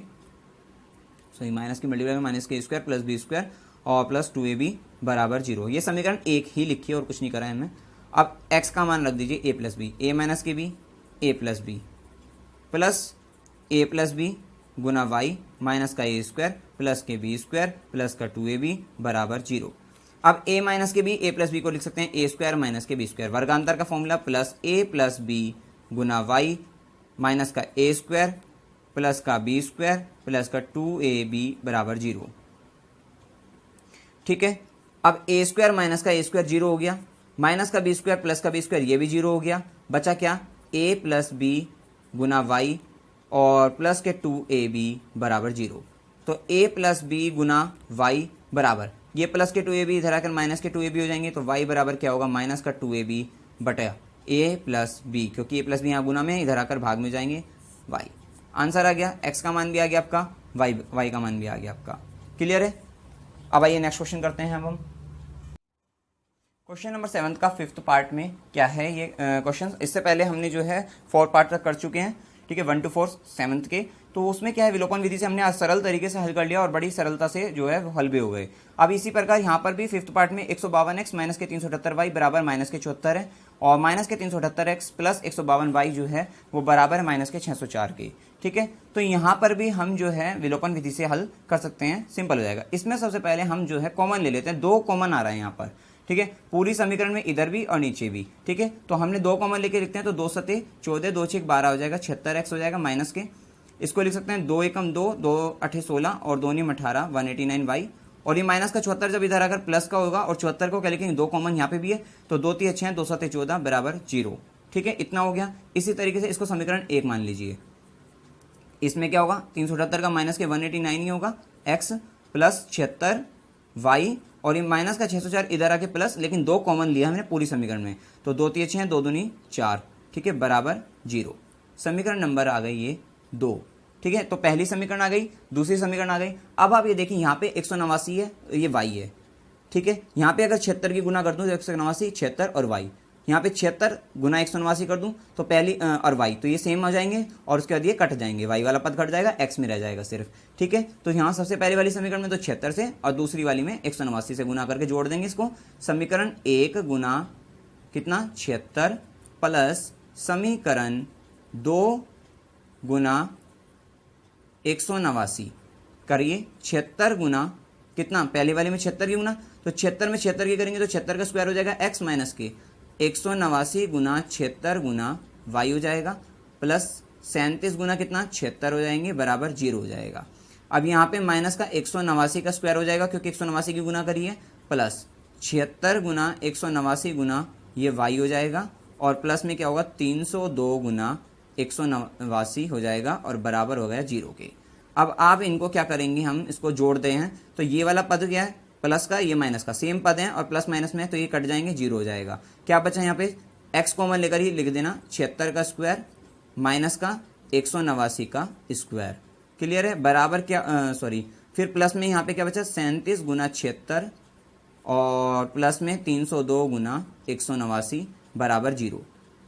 सॉरी माइनस की मल्टीप्लाई में माइनस के स्क्वायर प्लस बी स्क्वायर और प्लस 2ab बराबर 0। ये समीकरण 1 ही लिखिए और कुछ नहीं करा है हमने। अब x का मान रख दीजिए a plus b, a minus के B a plus b plus a plus B गुना y माइनस का a स्क्वायर प्लस के बी स्क्वायर प्लस का 2ab बराबर 0। अब a माइनस के बी a प्लस बी को लिख सकते हैं a स्क्वायर माइनस के बी स्क्वायर, वर्गांतर का formula plus a plus B गुना y माइनस का a स्क्वायर प्लस का बी स्क्वायर प्लस का 2ab बराबर 0, ठीक है। अब a स्क्वायर माइनस का a स्क्वायर 0 हो गया, माइनस का बी स्क्वायर प्लस का बी स्क्वायर ये भी 0 हो गया, बचा क्या a प्लस बी गुना y और प्लस के 2ab बराबर 0। तो a प्लस बी गुना y बराबर, ये प्लस के 2ab इधर आकर माइनस के 2ab हो जाएंगे, तो y बराबर क्या होगा माइनस का 2ab बटा a प्लस बी, क्योंकि a प्लस बी यहाँ गुना में इधर आकर भाग में जाएंगे y। आंसर आ गया, x का मान भी आ गया आपका, y का मान भी आ गया आपका, क्लियर है। अब आइए नेक्स्ट क्वेश्चन करते हैं। अब हम क्वेश्चन नंबर 7 का 5th पार्ट में क्या है ये क्वेश्चन, इससे पहले हमने जो है 4 पार्ट तक कर चुके हैं, ठीक है, 1 to 4 7th के, तो उसमें क्या है विलोपन विधि से हमने आज सरल तरीके से हल कर लिया और बड़ी सरलता से जो है हल भी हो गए। अब इसी प्रकार यहाँ पर भी 5th पार्ट में 152x माइनस के 378y बराबर माइनस के 74 है, और माइनस के 378x प्लस 152y जो है वो बराबर है माइनस के 604 के, ठीक है। तो यहाँ पर भी हम जो है विलोपन विधि से हल कर सकते हैं, सिंपल हो जाएगा। इसमें सबसे पहले हम जो है कॉमन ले लेते हैं, 2 कॉमन आ रहा है यहाँ पर, ठीक है, पूरी समीकरण में इधर भी और नीचे भी, ठीक है। तो हमने 2 कॉमन लेके लिखते हैं, तो 2 सते 14 2 6 12 हो जाएगा, 76x हो जाएगा माइनस के, इसको लिख सकते हैं 2 एकम 2 2 8 16 और 2 नीम 18 189y, और ये माइनस का 74 जब इधर आकर प्लस का होगा, और 74 को क्या लिखेंगे 2 कॉमन यहाँ पे भी है, तो 2 3 6 2 7 14 बराबर 0, ठीक है, इतना हो गया। इसी तरीके से इसको समीकरण 1 मान लीजिए, इसमें क्या होगा 378 का माइनस के 189 ही होगा, x प्लस 76 y, और ये माइनस का 604 इधर आके प्लस, लेकिन 2 कॉमन लिया हमने पूरी समीकरण में, तो 2 3 6 2 दूनी 4, ठीक है, बराबर 0। समीकरण नंबर आ गई ये 2, ठीक है, तो पहली समीकरण आ गई, दूसरी समीकरण आ गई। अब आप ये देखिए यहाँ पे 189 है, ये y है, ठीक है। यहाँ पे अगर 76 की गुना कर दूँ तो 189, 76 और y, यहाँ पे 76 गुना 189 कर दूँ तो पहली और y, तो ये सेम हो जाएंगे और उसके बाद ये कट जाएंगे, y वाला पद कट जाएगा, x में रह जाएगा सिर्फ, ठीक है। तो यहाँ सबसे पहले वाली समीकरण में तो 76 से और दूसरी वाली में 189 से गुना करके जोड़ देंगे इसको। समीकरण 1 गुना कितना 76 प्लस समीकरण 2 गुना 189 करिए। 76 गुना कितना, पहले वाले में 76 की गुना, तो 76 में 76 की करेंगे तो 76 का स्क्वायर हो जाएगा x माइनस के 189 गुना 76 गुना y हो जाएगा, प्लस 37 गुना कितना 76 हो जाएंगे, बराबर 0 हो जाएगा। अब यहाँ पे माइनस का 189 का स्क्वायर हो जाएगा क्योंकि 189 की गुना करिए, प्लस 76 गुना 189 गुना ये y हो जाएगा, और प्लस में क्या होगा 302 गुना 189 हो जाएगा और बराबर हो गया 0 के। अब आप इनको क्या करेंगे, हम इसको जोड़ते हैं तो ये वाला पद क्या है, प्लस का, ये माइनस का, सेम पद है और प्लस माइनस में है तो ये कट जाएंगे, 0 हो जाएगा। क्या बचा यहाँ पे, x कॉमन लेकर ही लिख देना, 76 का स्क्वायर माइनस का 189 का स्क्वायर, क्लियर है, बराबर क्या फिर प्लस में यहाँ पे क्या बचा 37 गुना 76 और प्लस में 302 गुना 189 बराबर 0।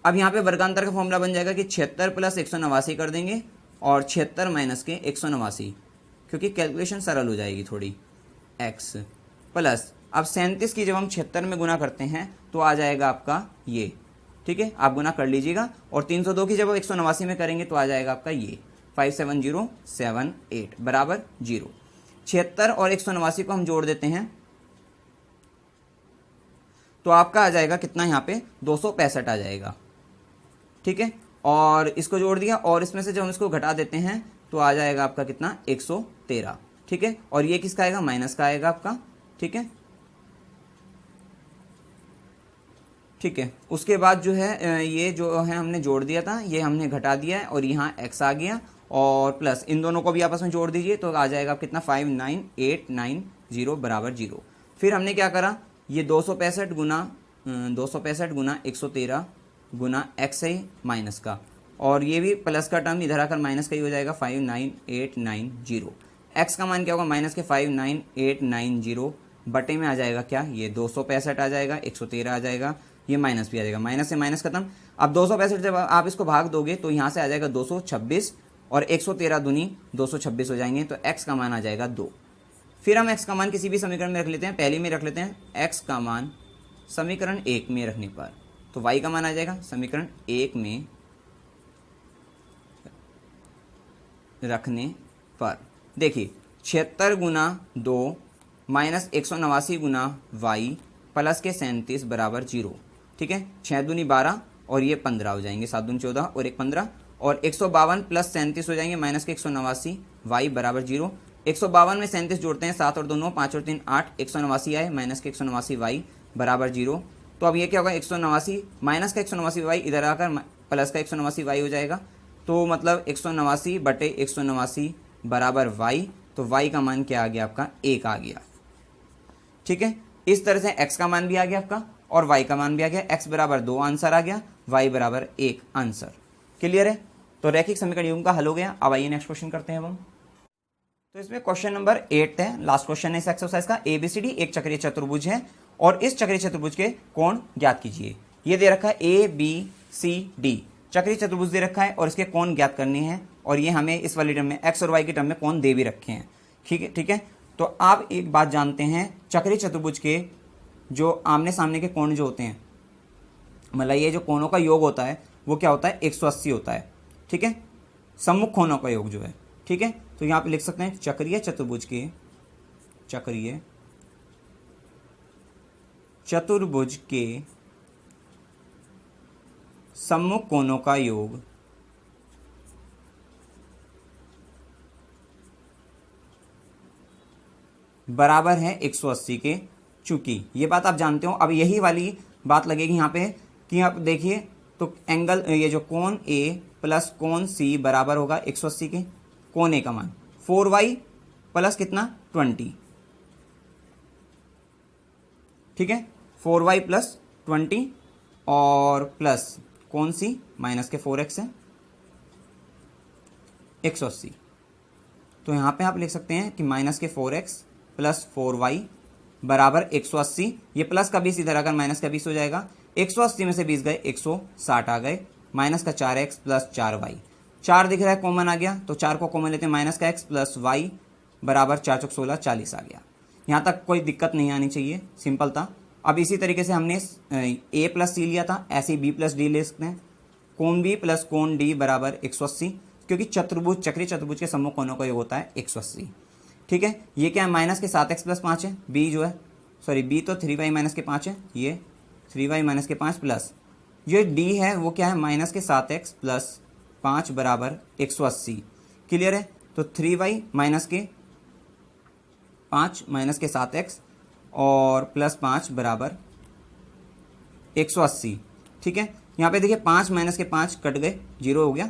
अब यहाँ पे वर्गांतर का फॉर्मूला बन जाएगा कि 76 प्लस 189 कर देंगे और 76 माइनस के 189, क्योंकि कैलकुलेशन सरल हो जाएगी थोड़ी, x प्लस अब 37 की जब हम 76 में गुना करते हैं तो आ जाएगा आपका ये, ठीक है, आप गुना कर लीजिएगा, और 302 की जब 189 में करेंगे तो आ जाएगा आपका ये 57078 बराबर 0। 76 और 189 को हम जोड़ देते हैं तो आपका आ जाएगा कितना, यहाँ पे 265 आ जाएगा, ठीक है, और इसको जोड़ दिया और इसमें से जब हम इसको घटा देते हैं तो आ जाएगा आपका कितना 113, ठीक है, और ये किसका आएगा, माइनस का आएगा आपका, ठीक है, ठीक है। उसके बाद जो है ये जो है हमने जोड़ दिया था, ये हमने घटा दिया है और यहाँ x आ गया, और प्लस इन दोनों को भी आपस में जोड़ दीजिए तो आ जाएगा कितना 59890 बराबर 0। फिर हमने क्या करा, ये 265 गुना 113 गुना x है माइनस का, और ये भी प्लस का टर्म इधर आकर माइनस का ही हो जाएगा 59890। x का मान क्या होगा, माइनस के 59890 बटे में आ जाएगा क्या, ये 265 आ जाएगा, 113 आ जाएगा, ये माइनस भी आ जाएगा, माइनस से माइनस खत्म। अब 265 जब आप इसको भाग दोगे तो यहाँ से आ जाएगा 226 और 113 दूनी 226 हो जाएंगे, तो x का मान आ जाएगा 2। फिर हम x का मान किसी भी समीकरण में रख लेते हैं, पहले में रख लेते हैं x का मान समीकरण 1 में रखने पर, तो y का मान आ जाएगा समीकरण 1 में रखने पर, देखिए 76 गुना 2 माइनस 189 गुना y प्लस के 37 बराबर 0, ठीक है, 6 दूनी 12 और ये 15 हो जाएंगे, 7 दूनी 14 और 1 15, और 152 प्लस 37 हो जाएंगे माइनस के 189 y बराबर 0। 152 में 37 जोड़ते हैं, 7 और 2 9, 5 और 3 8, 189 आए माइनस के 189 y बराबर 0। तो अब ये क्या होगा, 189 माइनस का 189 y इधर आकर प्लस का 189 y हो जाएगा, तो मतलब 189 बटे 189 बराबर y, तो y का मान क्या आ गया आपका 1 आ गया, ठीक है। इस तरह से x का मान भी आ गया आपका और y का मान भी आ गया, x बराबर 2 आंसर आ गया, y बराबर 1 आंसर, क्लियर है। तो रैखिक समीकरण युग्म का हल हो गया। अब आइए नेक्स्ट क्वेश्चन करते हैं हम। तो इसमें क्वेश्चन नंबर 8 है, लास्ट क्वेश्चन है इस एक्सरसाइज का। ABCD एक चक्रीय चतुर्भुज है और इस चक्रीय चतुर्भुज के कोण ज्ञात कीजिए। ये दे रखा है ABCD चक्रीय चतुर्भुज दे रखा है और इसके कोण ज्ञात करने हैं, और ये हमें इस वाली टर्म में x और y के टर्म में कोण दे भी रखे हैं, ठीक है। तो आप एक बात जानते हैं, चक्रीय चतुर्भुज के जो आमने सामने के कोण जो होते हैं, मतलब ये जो कोणों का योग होता है वो क्या होता है 180 होता है, ठीक है, सम्मुख कोणों का योग जो है, ठीक है। तो यहाँ पे लिख सकते हैं चक्रीय चतुर्भुज के सम्मुख कोणों का योग बराबर है 180 के। चूंकि ये बात आप जानते हो, अब यही वाली बात लगेगी यहाँ पे कि आप देखिए तो एंगल, ये जो कोण A प्लस कोण C बराबर होगा 180 के। कोण A का मान 4y प्लस कितना 20, ठीक है, 4y प्लस 20 और प्लस कोण C माइनस के 4x है 180, तो यहाँ पे आप लिख सकते हैं कि माइनस के 4x प्लस 4y बराबर 180। ये प्लस का 20 इधर अगर माइनस का 20 हो जाएगा, 180 में से 20 गए 160 आ गए, माइनस का 4x प्लस 4y, 4 दिख रहा है कॉमन आ गया, तो 4 को कॉमन लेते हैं, माइनस का x प्लस y बराबर 4 चौक 16 40 आ गया। यहाँ तक कोई दिक्कत नहीं आनी चाहिए, सिंपल था। अब इसी तरीके से हमने a प्लस सी लिया था, ऐसे ही b प्लस डी ले सकते हैं। कोण b प्लस कोण d बराबर 180, क्योंकि चक्रीय चतुर्भुज के सम्मुख कोणों का योग होता है 180। ठीक है, ये क्या है, माइनस के 7x प्लस 5 है, b जो है सॉरी b तो 3y माइनस के 5 है, ये 3y माइनस के 5 प्लस ये d है वो क्या है, माइनस के 7x प्लस 5 बराबर 180। क्लियर है, तो 3y माइनस के 5 माइनस के 7x और प्लस 5 बराबर 180। ठीक है, यहाँ पे देखिए 5 माइनस के 5 कट गए, 0 हो गया।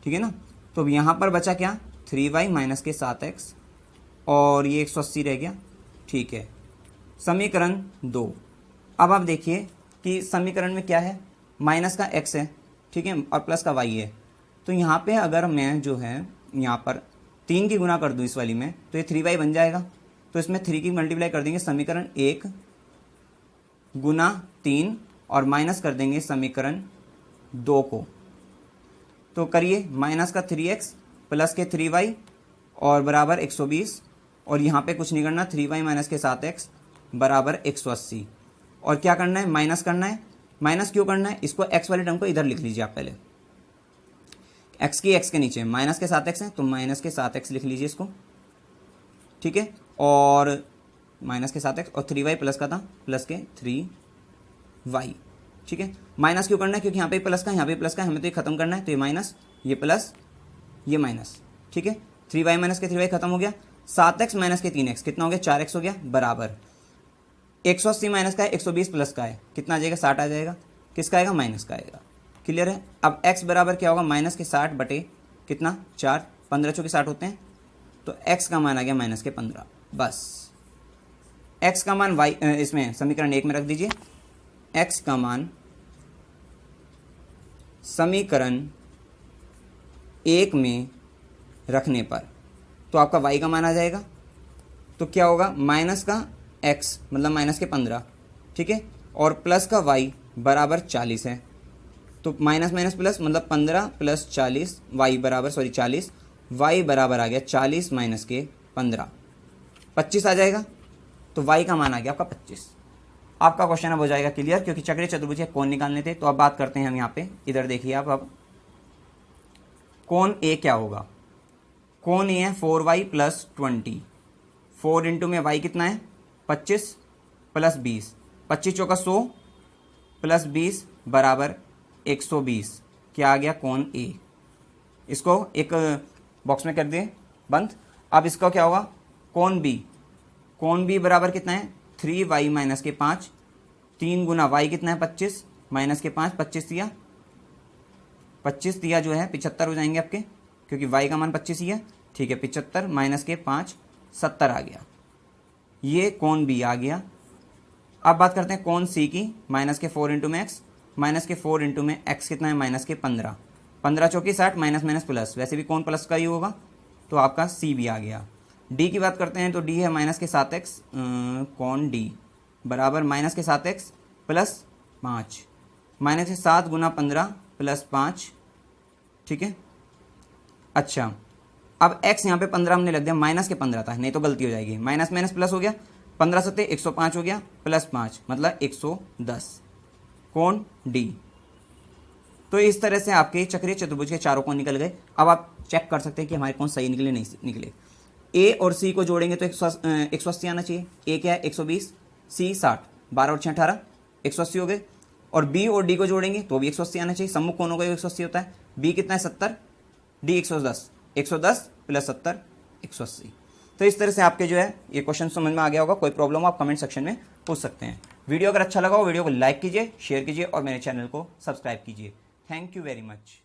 ठीक है ना, तो यहाँ पर बचा क्या, 3y माइनस के 7x और ये 180 रह गया। ठीक है, समीकरण 2। अब आप देखिए कि समीकरण में क्या है, माइनस का x है, ठीक है, और प्लस का y है। तो यहाँ पे अगर मैं जो है यहाँ पर 3 की गुना कर दूँ इस वाली में, तो ये 3y बन जाएगा। तो इसमें 3 की मल्टीप्लाई कर देंगे समीकरण 1 गुना 3 और माइनस कर देंगे समीकरण 2 को। तो करिए, माइनस का 3x प्लस के 3y और बराबर 120, और यहाँ पे कुछ नहीं करना, 3y माइनस के 7x बराबर 180। और क्या करना है, माइनस करना है। माइनस क्यों करना है, इसको x वाले टर्म को इधर लिख लीजिए आप पहले, x की x के नीचे माइनस के 7x है, तो माइनस के 7x लिख लीजिए इसको। ठीक है, और माइनस के 7x और 3y प्लस का था, प्लस के 3y। ठीक है, माइनस क्यों करना है, क्योंकि यहाँ पे प्लस का यहाँ पे प्लस का, हमें तो ये खत्म करना है, तो ये माइनस, ये प्लस, ये माइनस। ठीक है, 3y माइनस के 3y खत्म हो गया, 7x माइनस के 3x कितना हो गया, 4x हो गया, बराबर 180 माइनस का है, 120 प्लस का है, कितना आ जाएगा, 60 आ जाएगा। किसका आएगा, माइनस का आएगा। क्लियर है, अब x बराबर क्या होगा, माइनस के 60 बटे कितना, 4, 15 चौके 60 होते हैं, तो x का मान आ गया माइनस के 15। बस x का मान y इसमें समीकरण 1 में रख दीजिए, x का मान समीकरण 1 में रखने पर तो आपका y का मान आ जाएगा। तो क्या होगा, माइनस का x मतलब माइनस के 15, ठीक है, और प्लस का y बराबर 40 है। तो माइनस माइनस प्लस मतलब 15 प्लस 40 y बराबर 40, y बराबर आ गया 40 माइनस के 15, 25 आ जाएगा। तो y का मान आ गया आपका 25। आपका क्वेश्चन अब हो जाएगा क्लियर, क्योंकि चक्रीय चतुर्भुज के कोण निकालने थे। तो अब बात करते हैं हम यहाँ पे, इधर देखिए आप, अब कोण A क्या होगा, कोण A है 4y प्लस 20, 4 इंटू में y कितना है 25 प्लस 20, 25 चौका 100 प्लस 20 बराबर 120। क्या आ गया, कोण A। इसको एक बॉक्स में कर दिए बंद। अब इसका क्या होगा, कोण B, कोण B बराबर कितना है 3y माइनस के 5, 3 गुना y कितना है 25 माइनस के 5, 25 दिया जो है 75 हो जाएंगे आपके, क्योंकि y का मान 25 ही है। ठीक है, 75 माइनस के 5 70 आ गया, ये कोण B आ गया। अब बात करते हैं कोण C की, माइनस के 4 इंटू में x, माइनस के 4 इंटू में x कितना है माइनस के 15, 15 चौकी 60 माइनस माइनस प्लस, वैसे भी कोण प्लस का ही होगा, तो आपका C भी आ गया। D की बात करते हैं तो D है माइनस के 7x, कोण D बराबर माइनस के 7x प्लस 5, माइनस के 7 गुना 15 प्लस 5। ठीक है, अच्छा अब x यहाँ पे 15 हमने लग दिया, माइनस के 15 था, नहीं तो गलती हो जाएगी, माइनस माइनस प्लस हो गया, 15 सत्ते 105 हो गया, प्लस 5 मतलब 110, कोण D। तो इस तरह से आपके चक्रीय चतुर्भुज के चारों कोण निकल गए। अब आप चेक कर सकते हैं कि हमारे कोण सही निकले नहीं निकले। A और C को जोड़ेंगे तो 180 आना चाहिए। A क्या है 120, C 60, 12 और 6 18, 180 हो गए। और B और D को जोड़ेंगे तो भी 180 आना चाहिए, सम्मुख कोणों का 180 होता है। B कितना है 70, D 110, 110 प्लस 70 180। तो इस तरह से आपके जो है ये क्वेश्चन समझ में आ गया होगा। कोई प्रॉब्लम हो आप कमेंट सेक्शन में पूछ सकते हैं। वीडियो अगर अच्छा लगा हो वीडियो को लाइक कीजिए, शेयर कीजिए और मेरे चैनल को सब्सक्राइब कीजिए। Thank you very much.